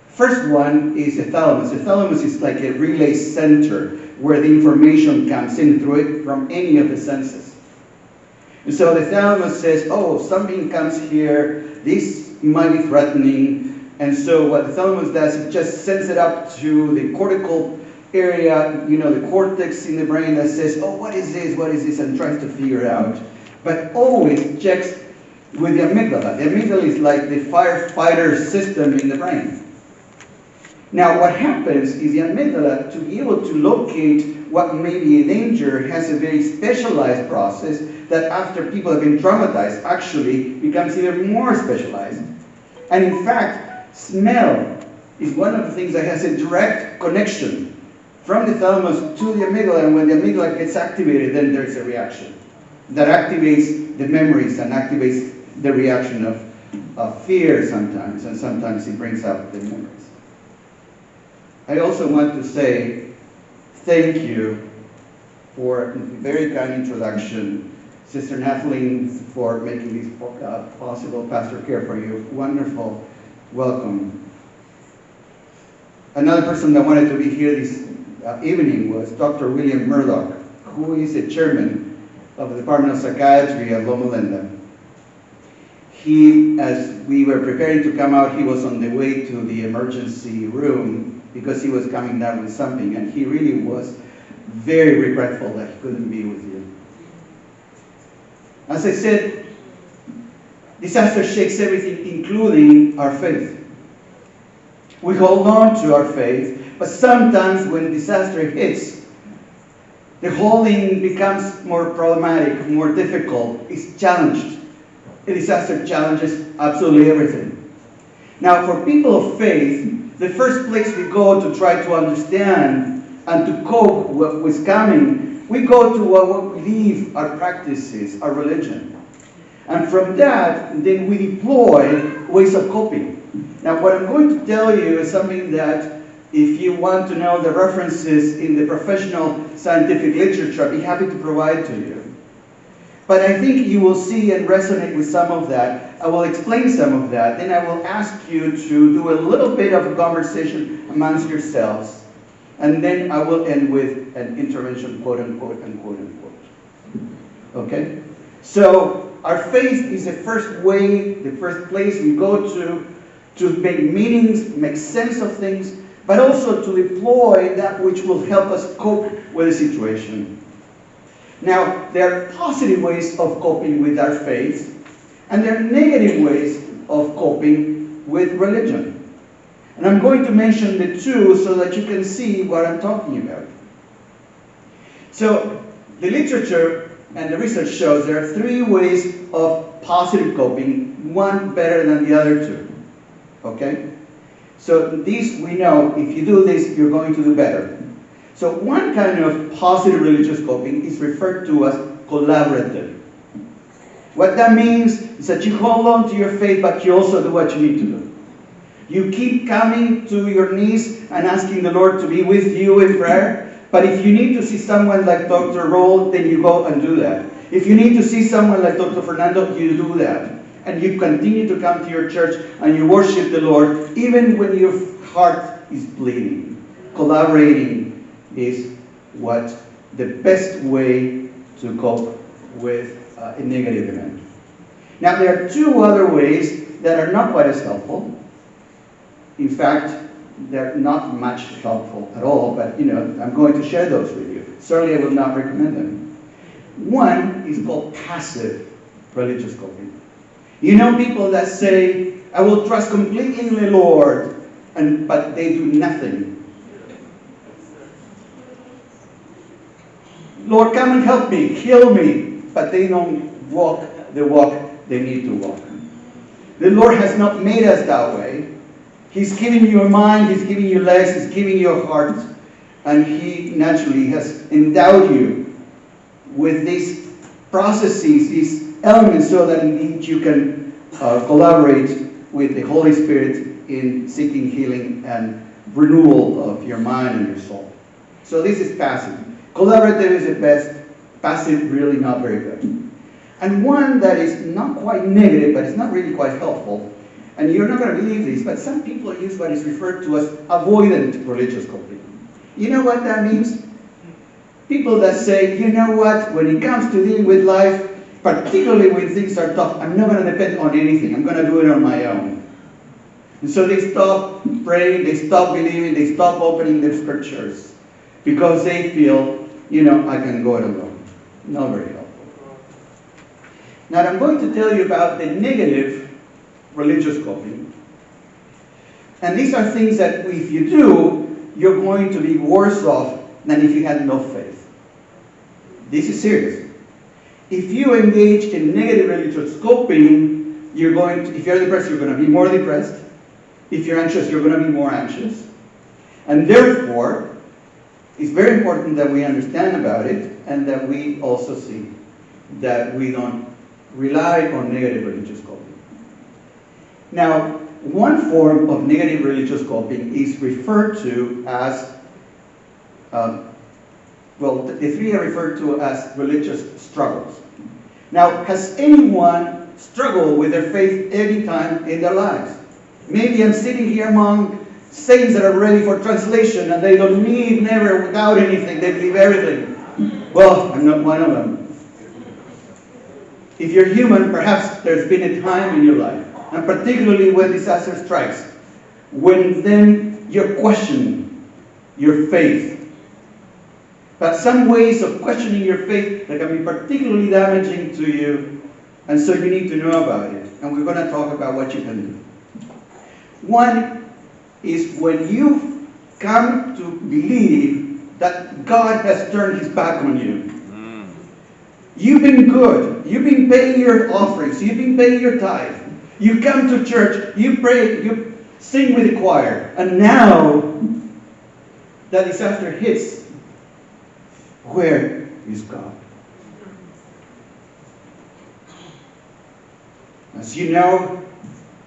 First one is the thalamus. The thalamus is like a relay center where the information comes in through it from any of the senses. And so the thalamus says, oh, something comes here, this might be threatening. And so what the thalamus does, it just sends it up to the cortical area, you know, the cortex in the brain that says, oh, what is this, and tries to figure it out. But always checks with the amygdala. The amygdala is like the firefighter system in the brain. Now what happens is the amygdala, to be able to locate what may be a danger, has a very specialized process that after people have been traumatized actually becomes even more specialized. And in fact, smell is one of the things that has a direct connection from the thalamus to the amygdala, and when the amygdala gets activated, then there's a reaction that activates the memories and activates the reaction of fear sometimes, and sometimes it brings out the memories. I also want to say thank you for a very kind introduction, Sister Nathalie, for making this possible. Pastor Kerr, for your wonderful welcome. Another person that wanted to be here this evening was Dr. William Murdoch, who is the chairman of the Department of Psychiatry at Loma Linda. He, as we were preparing to come out, he was on the way to the emergency room because he was coming down with something, and he really was very regretful that he couldn't be with you. As I said, disaster shakes everything, including our faith. We hold on to our faith, but sometimes when disaster hits, the holding becomes more problematic, more difficult, it's challenged. A disaster challenges absolutely everything. Now, for people of faith, the first place we go to try to understand and to cope with what's coming, we go to what we believe, our practices, our religion. And from that, then we deploy ways of coping. Now, what I'm going to tell you is something that, if you want to know the references in the professional scientific literature, I'd be happy to provide to you. But I think you will see and resonate with some of that. I will explain some of that. Then I will ask you to do a little bit of a conversation amongst yourselves. And then I will end with an intervention, quote unquote, and quote unquote. Okay? So our faith is the first way, the first place we go to make meanings, make sense of things, but also to deploy that which will help us cope with the situation. Now, there are positive ways of coping with our faith, and there are negative ways of coping with religion. And I'm going to mention the two so that you can see what I'm talking about. So, the literature and the research shows there are three ways of positive coping, one better than the other two. Okay? So these we know, if you do this, you're going to do better. So one kind of positive religious coping is referred to as collaborative. What that means is that you hold on to your faith, but you also do what you need to do. You keep coming to your knees and asking the Lord to be with you in prayer. But if you need to see someone like Dr. Roll, then you go and do that. If you need to see someone like Dr. Fernando, you do that. and you continue to come to your church and you worship the Lord, even when your heart is bleeding. Collaborating is what the best way to cope with a negative event. Now, there are two other ways that are not quite as helpful. In fact, they're not much helpful at all, but I'm going to share those with you. Certainly, I will not recommend them. One is called passive religious coping. You know people that say, I will trust completely in the Lord, but they do nothing. Lord, come and help me, heal me, but they don't walk the walk they need to walk. The Lord has not made us that way. He's giving you a mind, He's giving you legs, He's giving you a heart, and He naturally has endowed you with these processes, these elements, so that indeed you can collaborate with the Holy Spirit in seeking healing and renewal of your mind and your soul. So this is passive. Collaborative is the best. Passive, really not very good. And one that is not quite negative, but it's not really quite helpful, and you're not going to believe this, but some people use what is referred to as avoidant religious coping. You know what that means? People that say, you know what, when it comes to dealing with life, particularly when things are tough, I'm not going to depend on anything. I'm going to do it on my own. And so they stop praying, they stop believing, they stop opening their scriptures because they feel, I can go it alone. Not very helpful. Now I'm going to tell you about the negative religious coping. And these are things that if you do, you're going to be worse off than if you had no faith. This is serious. If you engage in negative religious coping, if you're depressed, you're going to be more depressed. If you're anxious, you're going to be more anxious. And therefore, it's very important that we understand about it and that we also see that we don't rely on negative religious coping. Now, one form of negative religious coping is referred to as, the three are referred to as religious struggles. Now, has anyone struggled with their faith any time in their lives? Maybe I'm sitting here among saints that are ready for translation and they don't need never without anything, they believe everything. Well, I'm not one of them. If you're human, perhaps there's been a time in your life, and particularly when disaster strikes, when then you're questioning your faith. But some ways of questioning your faith that can be particularly damaging to you, and so you need to know about it. And we're going to talk about what you can do. One is when you come to believe that God has turned His back on you. You've been good. You've been paying your offerings. You've been paying your tithe. You come to church. You pray. You sing with the choir. And now that disaster hits, where is God? As you know,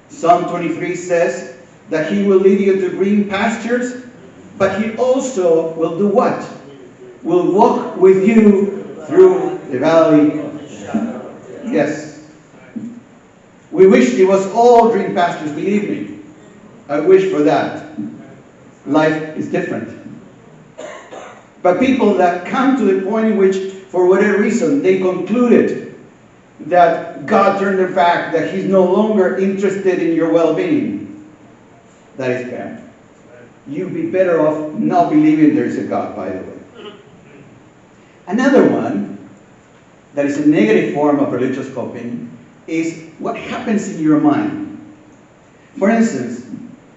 Psalm 23 says that He will lead you to green pastures, but He also will do what? Will walk with you through the valley of the shadow. Yes. We wish it was all green pastures, believe me. I wish for that. Life is different. But people that come to the point in which, for whatever reason, they concluded that God turned their back, that He's no longer interested in your well-being, that is bad. You'd be better off not believing there is a God, by the way. Another one that is a negative form of religious coping is what happens in your mind. For instance,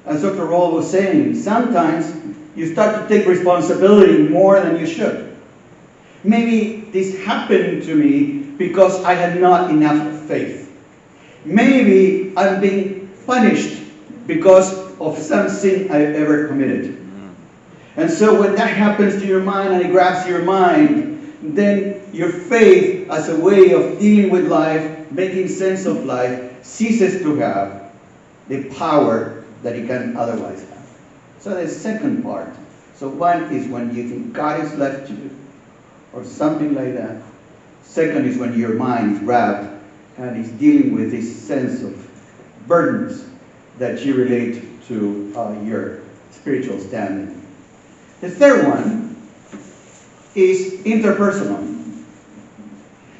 as Dr. Roll was saying, sometimes you start to take responsibility more than you should. Maybe this happened to me because I had not enough faith. Maybe I'm being punished because of some sin I've ever committed. And so when that happens to your mind and it grabs your mind, then your faith as a way of dealing with life, making sense of life, ceases to have the power that it can otherwise have. So the second part. So one is when you think God has left you, or something like that. Second is when your mind is grabbed and is dealing with this sense of burdens that you relate to your spiritual standing. The third one is interpersonal.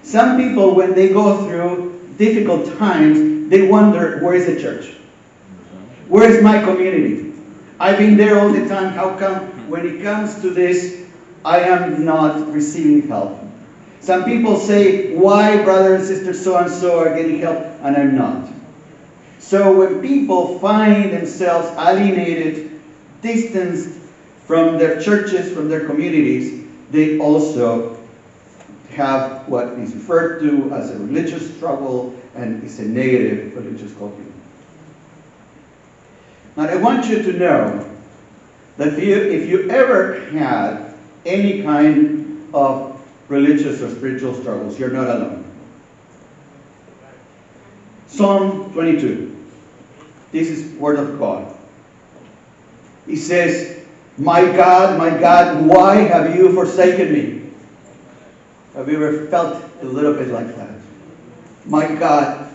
Some people, when they go through difficult times, they wonder, where is the church? Where is my community? I've been there all the time. How come when it comes to this, I am not receiving help? Some people say, why brother and sister so-and-so are getting help and I'm not? So when people find themselves alienated, distanced from their churches, from their communities, they also have what is referred to as a religious struggle and is a negative religious coping. Now I want you to know that if you ever had any kind of religious or spiritual struggles, you're not alone. Psalm 22. This is word of God. He says, my God, why have you forsaken me? Have you ever felt a little bit like that? My God,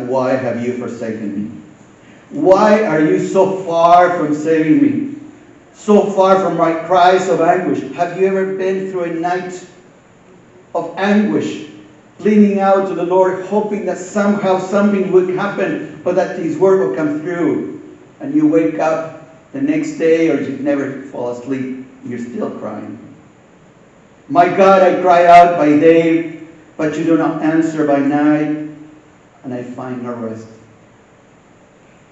why have you forsaken me? Why are you so far from saving me? So far from my cries of anguish. Have you ever been through a night of anguish, pleading out to the Lord, hoping that somehow something would happen, but that His word would come through, and you wake up the next day, or you never fall asleep, you're still crying? My God, I cry out by day, but you do not answer by night, and I find no rest.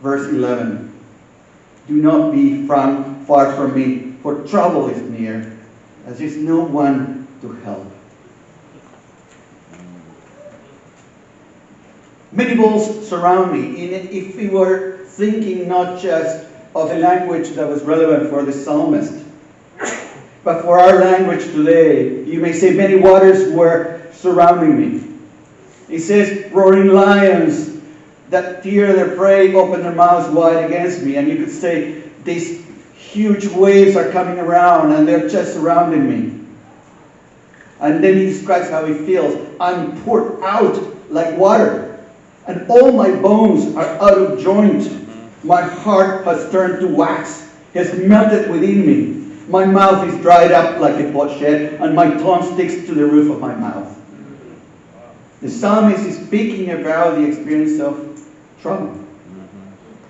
Verse 11. Do not be far from me, for trouble is near, as there is no one to help. Many bulls surround me. If we were thinking not just of a language that was relevant for the psalmist, but for our language today, you may say many waters were surrounding me. He says, roaring lions that tear their prey open their mouths wide against me. And you could say, these huge waves are coming around and they're just surrounding me. And then he describes how he feels. I'm poured out like water, and all my bones are out of joint. My heart has turned to wax, has melted within me. My mouth is dried up like a potsherd, and my tongue sticks to the roof of my mouth. The psalmist is speaking about the experience of trouble.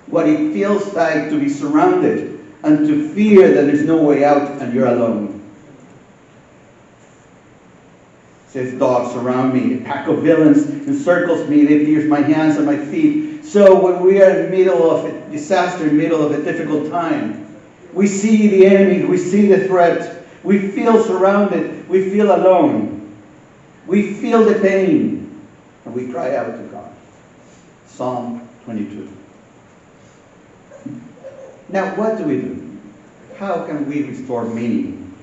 What it feels like to be surrounded and to fear that there's no way out and you're alone. Says, dogs surround me, a pack of villains encircles me, they pierce my hands and my feet. So when we are in the middle of a disaster, in the middle of a difficult time, we see the enemy, we see the threat, we feel surrounded, we feel alone, we feel the pain, and we cry out to God. Psalm 22. Now, what do we do? How can we restore meaning?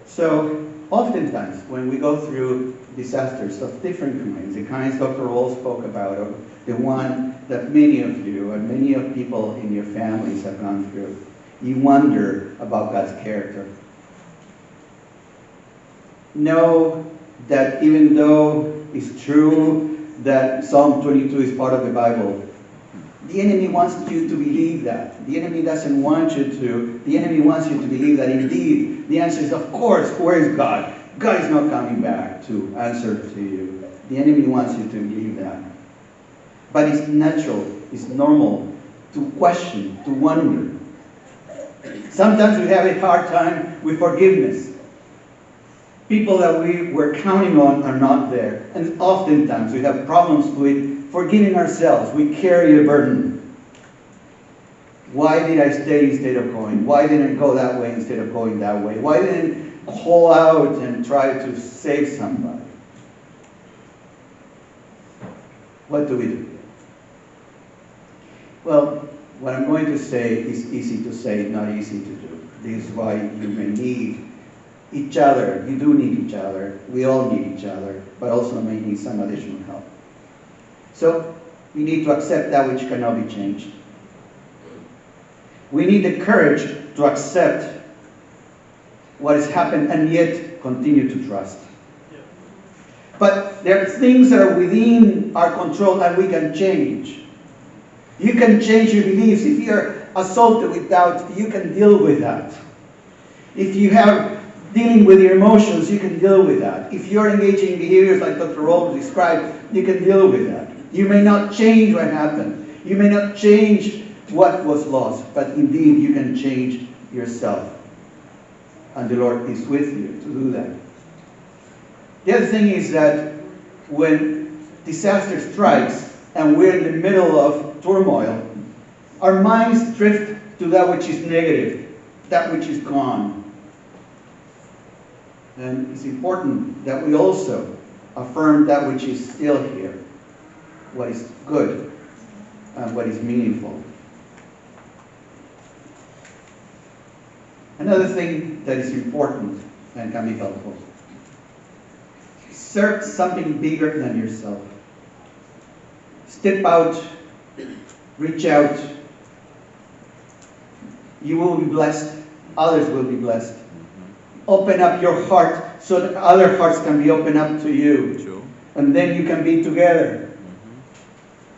So, oftentimes, when we go through disasters of different kinds, the kinds Dr. Roll spoke about, or the one that many of you and many of people in your families have gone through, you wonder about God's character. Know that even though it's true that Psalm 22 is part of the Bible, the enemy wants you to believe that. The enemy doesn't want you to. The enemy wants you to believe that indeed. The answer is, of course, where is God? God is not coming back to answer to you. The enemy wants you to believe that. But it's natural, it's normal to question, to wonder. Sometimes we have a hard time with forgiveness. People that we were counting on are not there. And oftentimes we have problems with forgiving ourselves. We carry a burden. Why did I stay instead of going? Why didn't I go that way instead of going that way? Why didn't I call out and try to save somebody? What do we do? Well, what I'm going to say is easy to say, not easy to do. This is why you may need each other. You do need each other. We all need each other, but also may need some additional help. So, we need to accept that which cannot be changed. We need the courage to accept what has happened and yet continue to trust. But there are things that are within our control and we can change. You can change your beliefs. If you're assaulted with doubt, you can deal with that. If you have dealing with your emotions, you can deal with that. If you're engaging in behaviors like Dr. Robert described, you can deal with that. You may not change what happened. You may not change what was lost, but indeed you can change yourself. And the Lord is with you to do that. The other thing is that when disaster strikes and we're in the middle of turmoil, our minds drift to that which is negative, that which is gone. And it's important that we also affirm that which is still here, what is good and what is meaningful. Another thing that is important and can be helpful: serve something bigger than yourself. Step out, reach out. You will be blessed, others will be blessed. Open up your heart so that other hearts can be opened up to you. Sure. And then you can be together.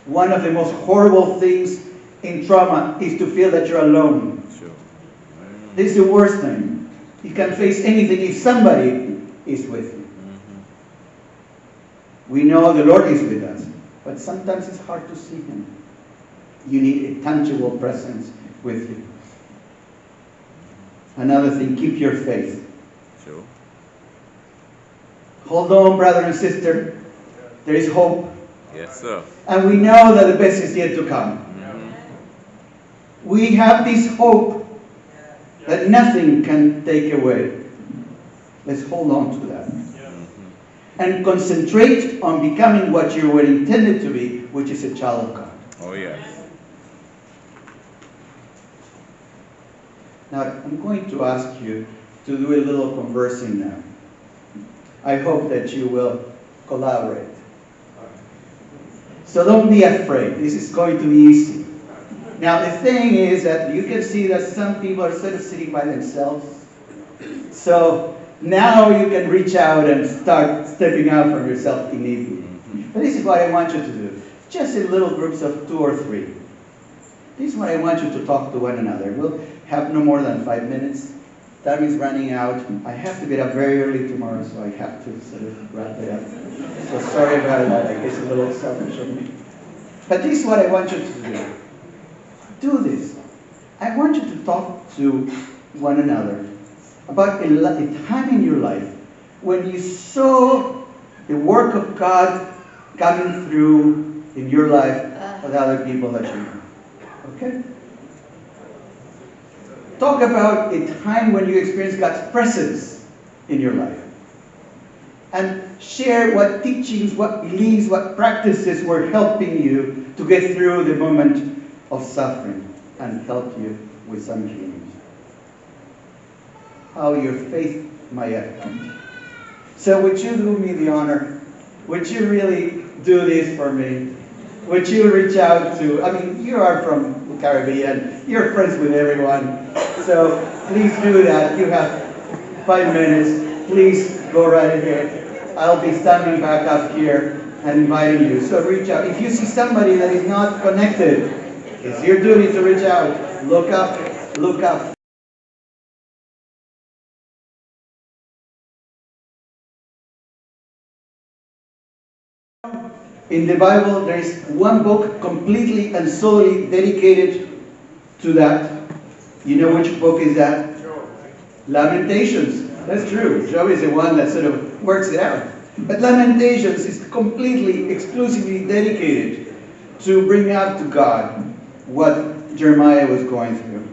One of the most horrible things in trauma is to feel that you're alone. Sure. This is the worst thing. You can face anything if somebody is with you. We know the Lord is with us, but sometimes it's hard to see Him. You need a tangible presence with you. Another thing, keep your faith. Sure. Hold on, brother and sister. There is hope. Yes, sir. And we know that the best is yet to come. We have this hope that nothing can take away. Let's hold on to that. And concentrate on becoming what you were intended to be, which is a child of God. Oh, yes. Now, I'm going to ask you to do a little conversing now. I hope that you will collaborate. So don't be afraid. This is going to be easy. Now, the thing is that you can see that some people are sort of sitting by themselves. So now you can reach out and start stepping out from yourself immediately. But this is what I want you to do. Just in little groups of 2 or 3. This is what I want you to talk to one another. We'll have no more than 5 minutes. Time is running out. I have to get up very early tomorrow, so I have to sort of wrap it up. So sorry about that. I guess a little selfish of me. But this is what I want you to do. Do this. I want you to talk to one another about a time in your life when you saw the work of God coming through in your life with other people that you know. Okay? Talk about a time when you experienced God's presence in your life. And share what teachings, what beliefs, what practices were helping you to get through the moment of suffering and help you with some healing. How your faith might have come. So would you do me the honor? Would you really do this for me? Would you reach out to, you are from the Caribbean, you're friends with everyone, so please do that. You have 5 minutes. Please go right ahead. I'll be standing back up here and inviting you. So reach out. If you see somebody that is not connected, it's your duty to reach out. Look up. Look up. In the Bible, there is one book completely and solely dedicated to that. You know which book is that? Lamentations. That's true. Job is the one that sort of works it out. But Lamentations is completely, exclusively dedicated to bring out to God what Jeremiah was going through.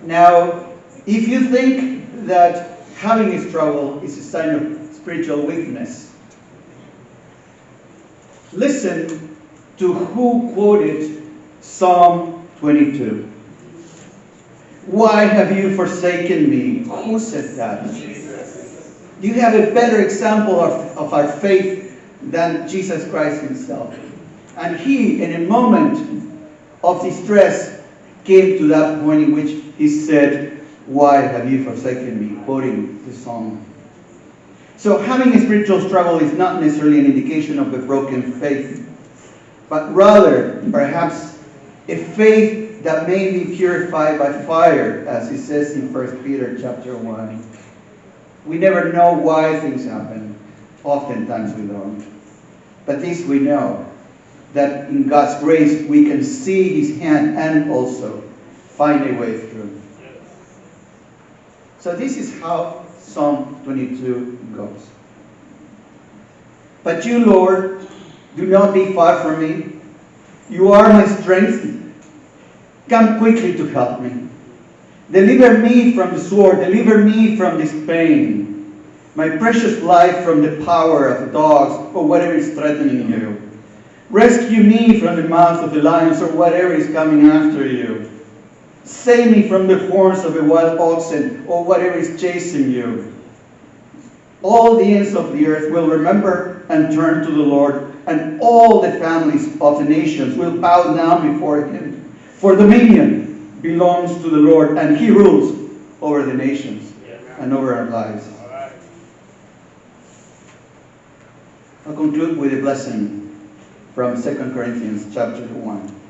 Now, if you think that having a struggle is a sign of spiritual weakness, listen to who quoted Psalm 22. Why have you forsaken me? Who said that? You have a better example of our faith than Jesus Christ himself. And he, in a moment of distress, came to that point in which he said, why have you forsaken me? Quoting the psalm. So having a spiritual struggle is not necessarily an indication of a broken faith, but rather, perhaps, a faith that may be purified by fire, as it says in 1 Peter chapter 1. We never know why things happen. Oftentimes we don't. But this we know, that in God's grace we can see His hand and also find a way through. So this is how Psalm 22 goes. But you, Lord, do not be far from me. You are my strength. Come quickly to help me. Deliver me from the sword. Deliver me from this pain. My precious life from the power of dogs or whatever is threatening you. Rescue me from the mouth of the lions or whatever is coming after you. Save me from the horns of a wild oxen or whatever is chasing you. All the ends of the earth will remember and turn to the Lord, and all the families of the nations will bow down before Him. For dominion belongs to the Lord, and He rules over the nations and over our lives. I'll conclude with a blessing from 2 Corinthians chapter 1.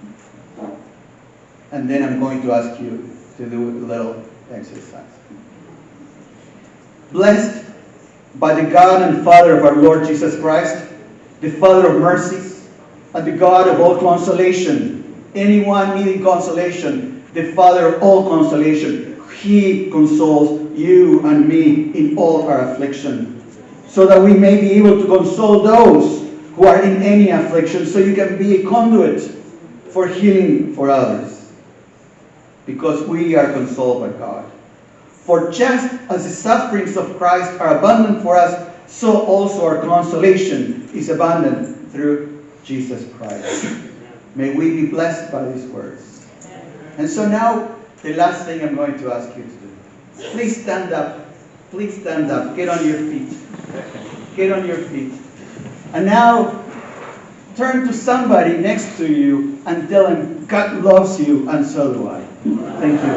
And then I'm going to ask you to do a little exercise. Blessed by the God and Father of our Lord Jesus Christ, the Father of mercies, and the God of all consolation. Anyone needing consolation, the Father of all consolation. He consoles you and me in all our affliction, so that we may be able to console those who are in any affliction, so you can be a conduit for healing for others. Because we are consoled by God. For just as the sufferings of Christ are abundant for us, so also our consolation is abundant through Jesus Christ. May we be blessed by these words. And so now, the last thing I'm going to ask you to do. Please stand up. Please stand up. Get on your feet. Get on your feet. And now, turn to somebody next to you and tell them, God loves you and so do I. Thank you.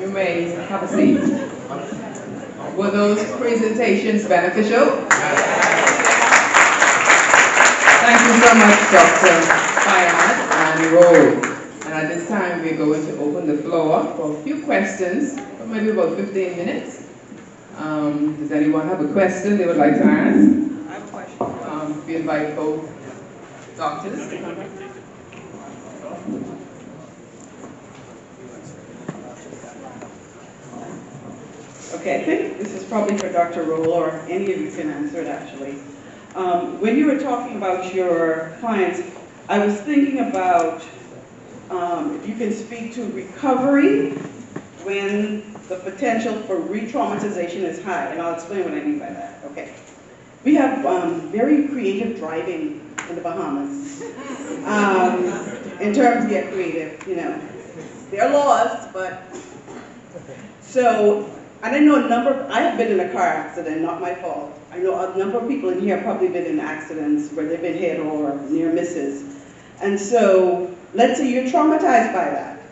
You may have a seat. Were those presentations beneficial? Thank you so much, Dr. Fayad and Roll. And at this time, we're going to open the floor for a few questions, for maybe about 15 minutes. Does anyone have a question they would like to ask? I have a question. We invite both doctors to come back. Okay, I think this is probably for Dr. Roll, or any of you can answer it actually. When you were talking about your clients, I was thinking about if you can speak to recovery when the potential for re-traumatization is high, and I'll explain what I mean by that. Okay. We have very creative driving in the Bahamas. In terms of get creative, you know. They're lost, but so and I know a number of, I have been in a car accident, not my fault. I know a number of people in here have probably been in accidents where they've been hit or near misses. And so, let's say you're traumatized by that.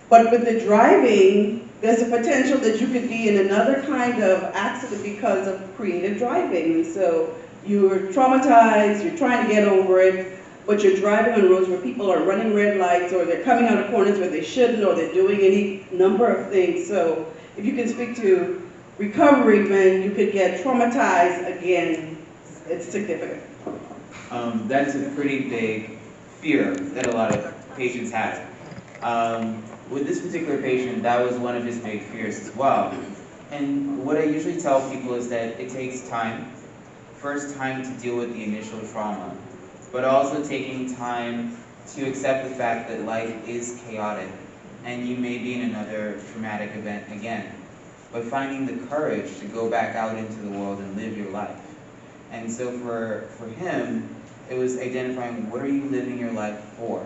But with the driving, there's a potential that you could be in another kind of accident because of creative driving. And so, you're traumatized, you're trying to get over it, but you're driving on roads where people are running red lights, or they're coming out of corners where they shouldn't, or they're doing any number of things. So, if you can speak to recovery when you could get traumatized again, it's significant. That's a pretty big fear that a lot of patients have. With this particular patient, that was one of his big fears as well. And what I usually tell people is that it takes time. First, time to deal with the initial trauma, but also taking time to accept the fact that life is chaotic and you may be in another traumatic event again. but finding the courage to go back out into the world and live your life. And so for him, it was identifying, what are you living your life for?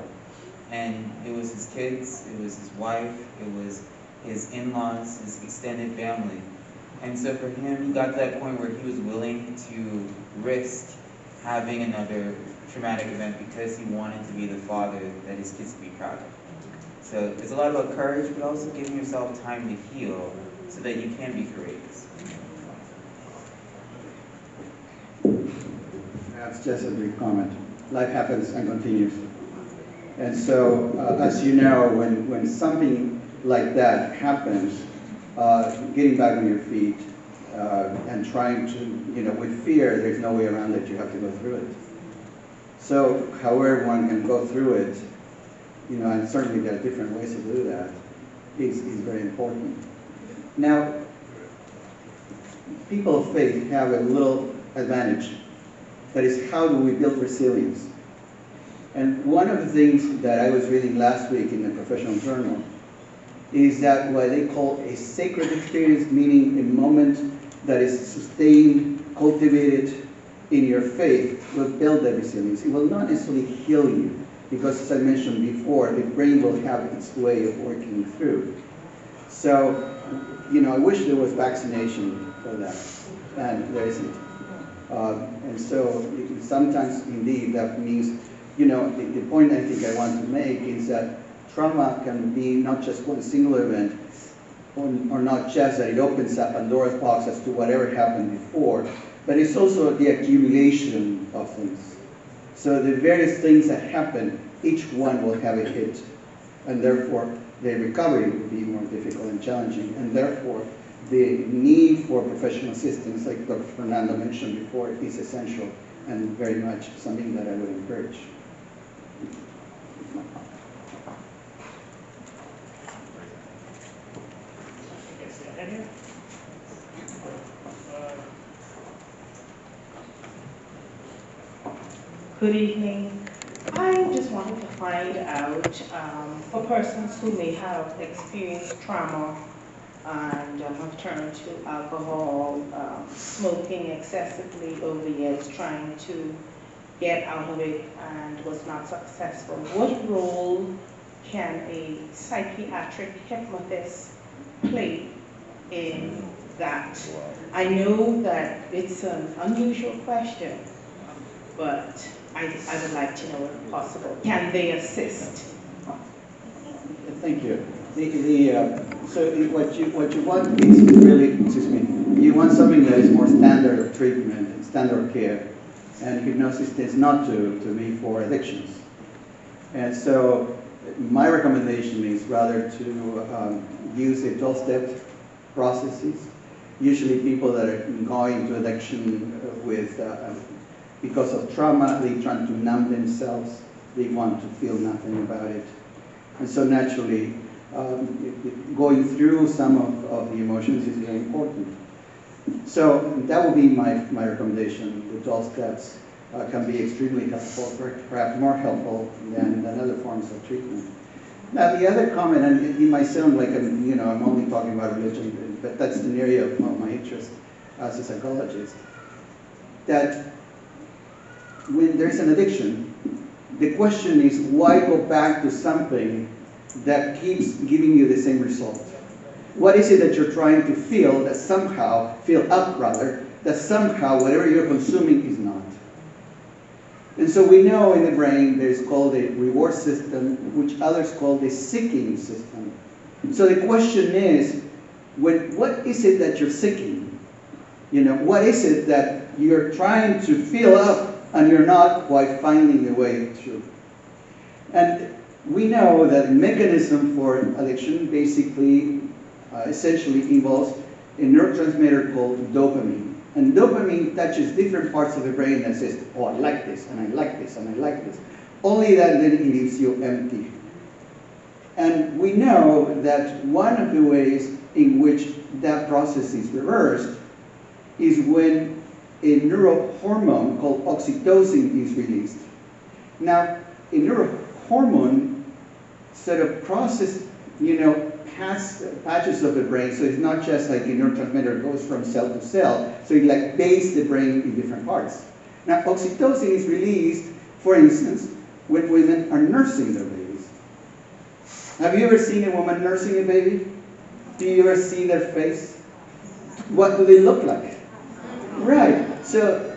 And it was his kids, it was his wife, it was his in-laws, his extended family. And so for him, he got to that point where he was willing to risk having another traumatic event because he wanted to be the father that his kids could be proud of. So it's a lot about courage, but also giving yourself time to heal so that you can be courageous. That's just a brief comment. Life happens and continues. And so, as you know, when something like that happens, getting back on your feet and trying to, with fear, there's no way around it. You have to go through it. So, however one can go through it, and certainly there are different ways to do that, is very important. Now, people of faith have a little advantage. That is, how do we build resilience? And one of the things that I was reading last week in the Professional Journal is that what they call a sacred experience, meaning a moment that is sustained, cultivated in your faith, will build that resilience. It will not necessarily heal you, because as I mentioned before, the brain will have its way of working through. So, I wish there was vaccination for that, and there isn't. And so sometimes indeed that means, the point I think I want to make is that trauma can be not just one single event, or not just that it opens up Pandora's box as to whatever happened before, but it's also the accumulation of things. So the various things that happen, each one will have a hit, and therefore the recovery will be more difficult and challenging, and therefore the need for professional assistance, like Dr. Fernando mentioned before, is essential and very much something that I would encourage. Good evening. I just wanted to find out, for persons who may have experienced trauma and have turned to alcohol, smoking excessively over the years, trying to get out of it and was not successful, what role can a psychiatric hypnotist play in that? I know that it's an unusual question, but I would like to know if possible. Can they assist? Thank you. So what you want is really, you want something that is more standard of treatment, standard of care, and hypnosis tends not to be for addictions. And so my recommendation is rather to use the 12-step processes. Usually people that are going into addiction because of trauma, they try to numb themselves. They want to feel nothing about it. And so naturally, going through some of the emotions is very important. So that would be my recommendation. The 12 steps can be extremely helpful, perhaps more helpful than other forms of treatment. Now the other comment, and it might sound like I'm only talking about religion, but that's an area of my interest as a psychologist, that when there's an addiction, the question is, why go back to something that keeps giving you the same result? What is it that you're trying to feel that somehow whatever you're consuming is not? And so we know in the brain there's called a reward system, which others call the seeking system. So the question is, what is it that you're seeking? What is it that you're trying to fill up and you're not quite finding a way through? And we know that the mechanism for addiction basically, essentially involves a neurotransmitter called dopamine. And dopamine touches different parts of the brain that says, oh, I like this, and I like this, and I like this. Only that then it leaves you empty. And we know that one of the ways in which that process is reversed is when a neurohormone called oxytocin is released. Now, a neurohormone sort of process, has patches of the brain, so it's not just like a neurotransmitter goes from cell to cell, so it like bathes the brain in different parts. Now, oxytocin is released, for instance, when women are nursing their babies. Have you ever seen a woman nursing a baby? Do you ever see their face? What do they look like? Right, so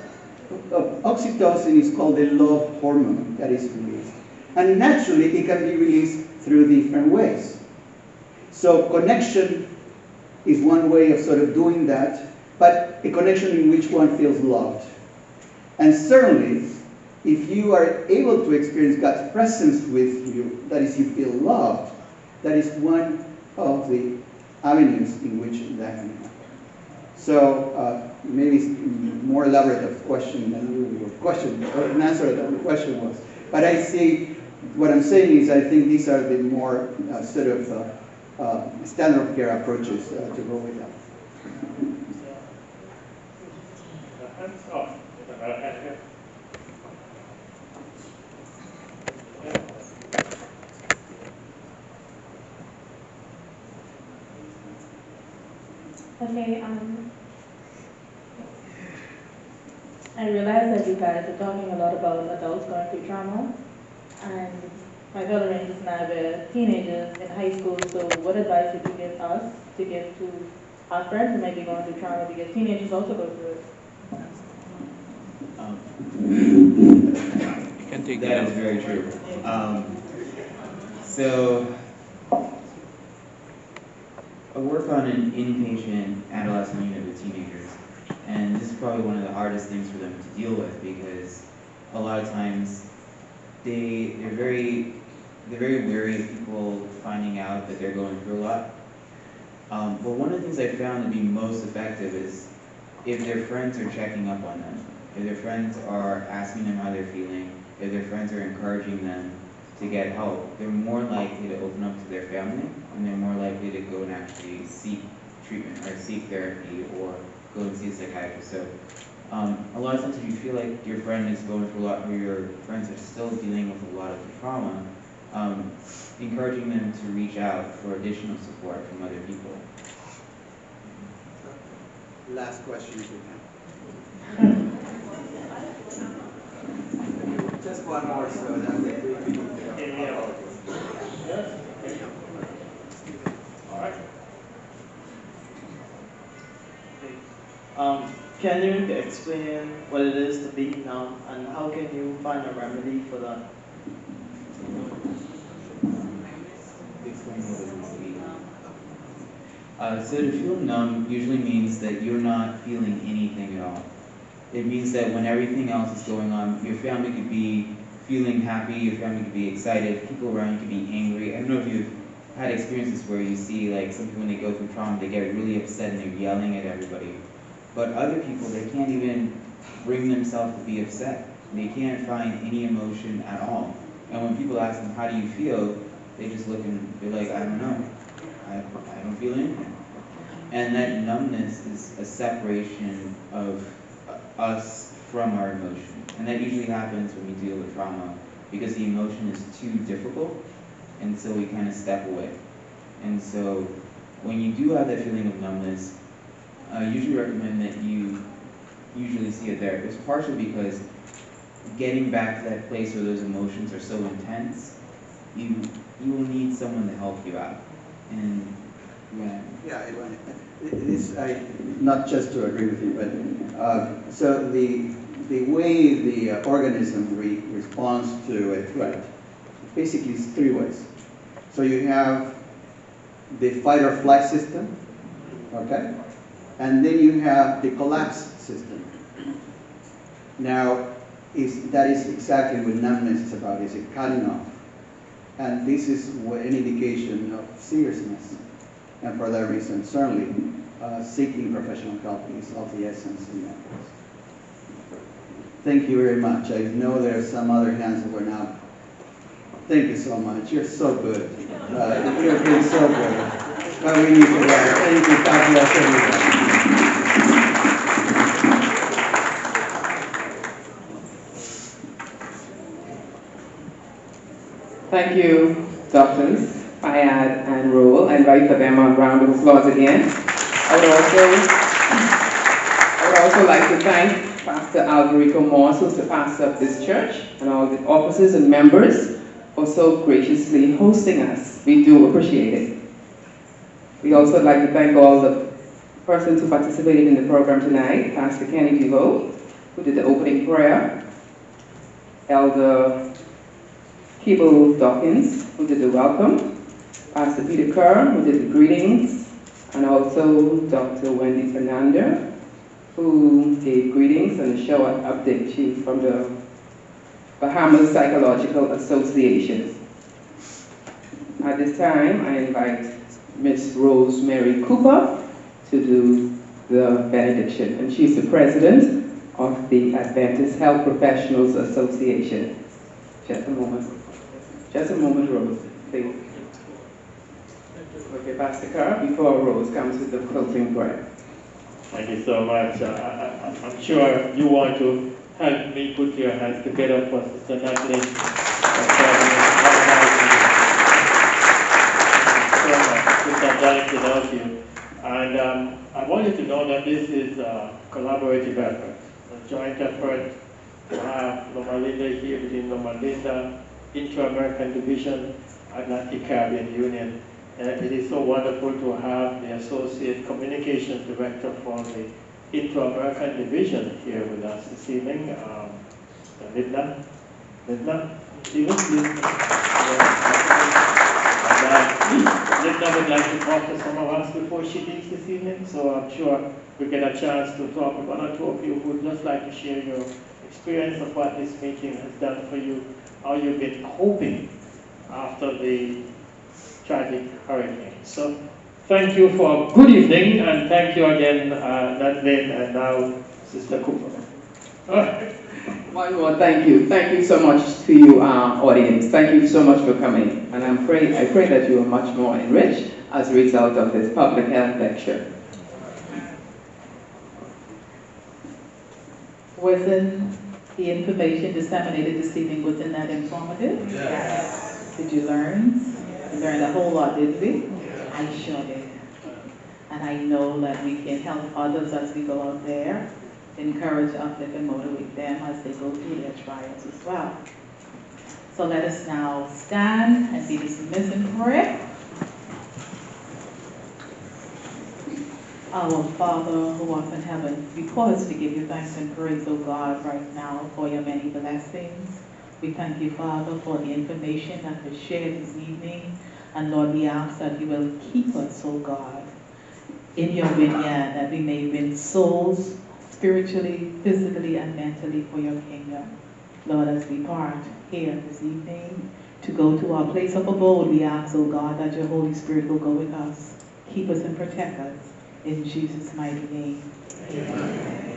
oxytocin is called the love hormone that is released. And naturally, it can be released through different ways. So connection is one way of sort of doing that, but a connection in which one feels loved. And certainly, if you are able to experience God's presence with you, that is, you feel loved, that is one of the avenues in which that can happen. So maybe it's more elaborate of question than your question, or an answer than the question was. But I see, what I'm saying is I think these are the more sort of standard of care approaches to go with that. Okay, I realize that you guys are talking a lot about adults going through trauma, and my fellow rangers and I were teenagers in high school, so what advice would you give us to give to our friends who might be going through trauma, because teenagers also go through it? You can take That it is very true. So, I work on an inpatient adolescent unit with teenagers, and this is probably one of the hardest things for them to deal with because a lot of times they're very wary of people finding out that they're going through a lot. But one of the things I found to be most effective is if their friends are checking up on them, if their friends are asking them how they're feeling, if their friends are encouraging them to get help, they're more likely to open up to their family, and they're more likely to go and actually seek treatment or seek therapy or go and see a psychiatrist. So a lot of times if you feel like your friend is going through a lot or your friends are still dealing with a lot of trauma, encouraging them to reach out for additional support from other people. Last question if you can. Just one more, so that's it. All right. Can you explain what it is to be numb and how can you find a remedy for that? Explain what it is to be numb. So to feel numb usually means that you're not feeling anything at all. It means that when everything else is going on, your family could be feeling happy, your family could be excited, people around you could be angry. I don't know if you've had experiences where you see like some people when they go through trauma, they get really upset and they're yelling at everybody. But other people, they can't even bring themselves to be upset. They can't find any emotion at all. And when people ask them, how do you feel? They just look and they're like, I don't know. I don't feel anything. And that numbness is a separation of us from our emotion. And that usually happens when we deal with trauma because the emotion is too difficult, and so we kind of step away. And so when you do have that feeling of numbness, I usually recommend that you usually see a therapist, partially because getting back to that place where those emotions are so intense, you will need someone to help you out. And it is, not just to agree with you, but so the way the organism responds to a threat basically is three ways. So you have the fight or flight system, okay? And then you have the collapse system. Now, that is exactly what numbness is about, is it cutting off. And this is an indication of seriousness. And for that reason, certainly, seeking professional help is of the essence in that case. Thank you very much. I know there are some other hands that were now. Thank you so much. You're so good. You've been so good. We need to write. Thank you. God bless everybody. Thank you, doctors. Fayad and Roll. I invite for them a round of applause again. I would also like to thank Pastor Alvarico Morse, who's the pastor of this church, and all the officers and members for so graciously hosting us. We do appreciate it. We'd also like to thank all the persons who participated in the program tonight. Pastor Kenny Devoe, who did the opening prayer. Elder Kibble Dawkins, who did the welcome. Pastor Peter Kerr, who did the greetings. And also Dr. Wendy Fernanda, who gave greetings and a show and update to you from the Bahamas Psychological Association. At this time, I invite Miss Rosemary Cooper to do the benediction, and she's the president of the Adventist Health Professionals Association. Just a moment, Rose, please. Okay, Pastor Carr, before Rose comes with the closing prayer. Thank you so much. I'm sure you want to help me put your hands together for Sister Natalie. Sister Janet without you. And I want you to know that this is a collaborative effort, a joint effort to have Loma Linda here between Loma Linda, Inter-American Division, Atlantic Caribbean Union. It is so wonderful to have the Associate Communications Director for the Inter-American Division here with us this evening, Lidna, Stephen, please. Lidna would like to talk to some of us before she leaves this evening, so I'm sure we get a chance to talk with one or two of you who would just like to share your experience of what this meeting has done for you, how you've been coping after the tragic hurricane. So thank you for a good evening, and thank you again, Nadine, and now Sister Cooper. One more thank you. Thank you so much to you, audience. Thank you so much for coming. And I pray that you are much more enriched as a result of this public health lecture. Wasn't the information disseminated this evening, wasn't that informative? Yes. Did you learn? We learned a whole lot, didn't we? I sure did. And I know that we can help others as we go out there, encourage, uplift, and motivate them as they go through their trials as well. So let us now stand and be dismissed in prayer. Our Father who art in heaven, we pause to give you thanks and praise, O God, right now for your many blessings. We thank you, Father, for the information that was shared this evening. And Lord, we ask that you will keep us, O God, in your vineyard, that we may win souls spiritually, physically, and mentally for your kingdom. Lord, as we part here this evening to go to our place of abode, we ask, O God, that your Holy Spirit will go with us, keep us and protect us. In Jesus' mighty name. Amen.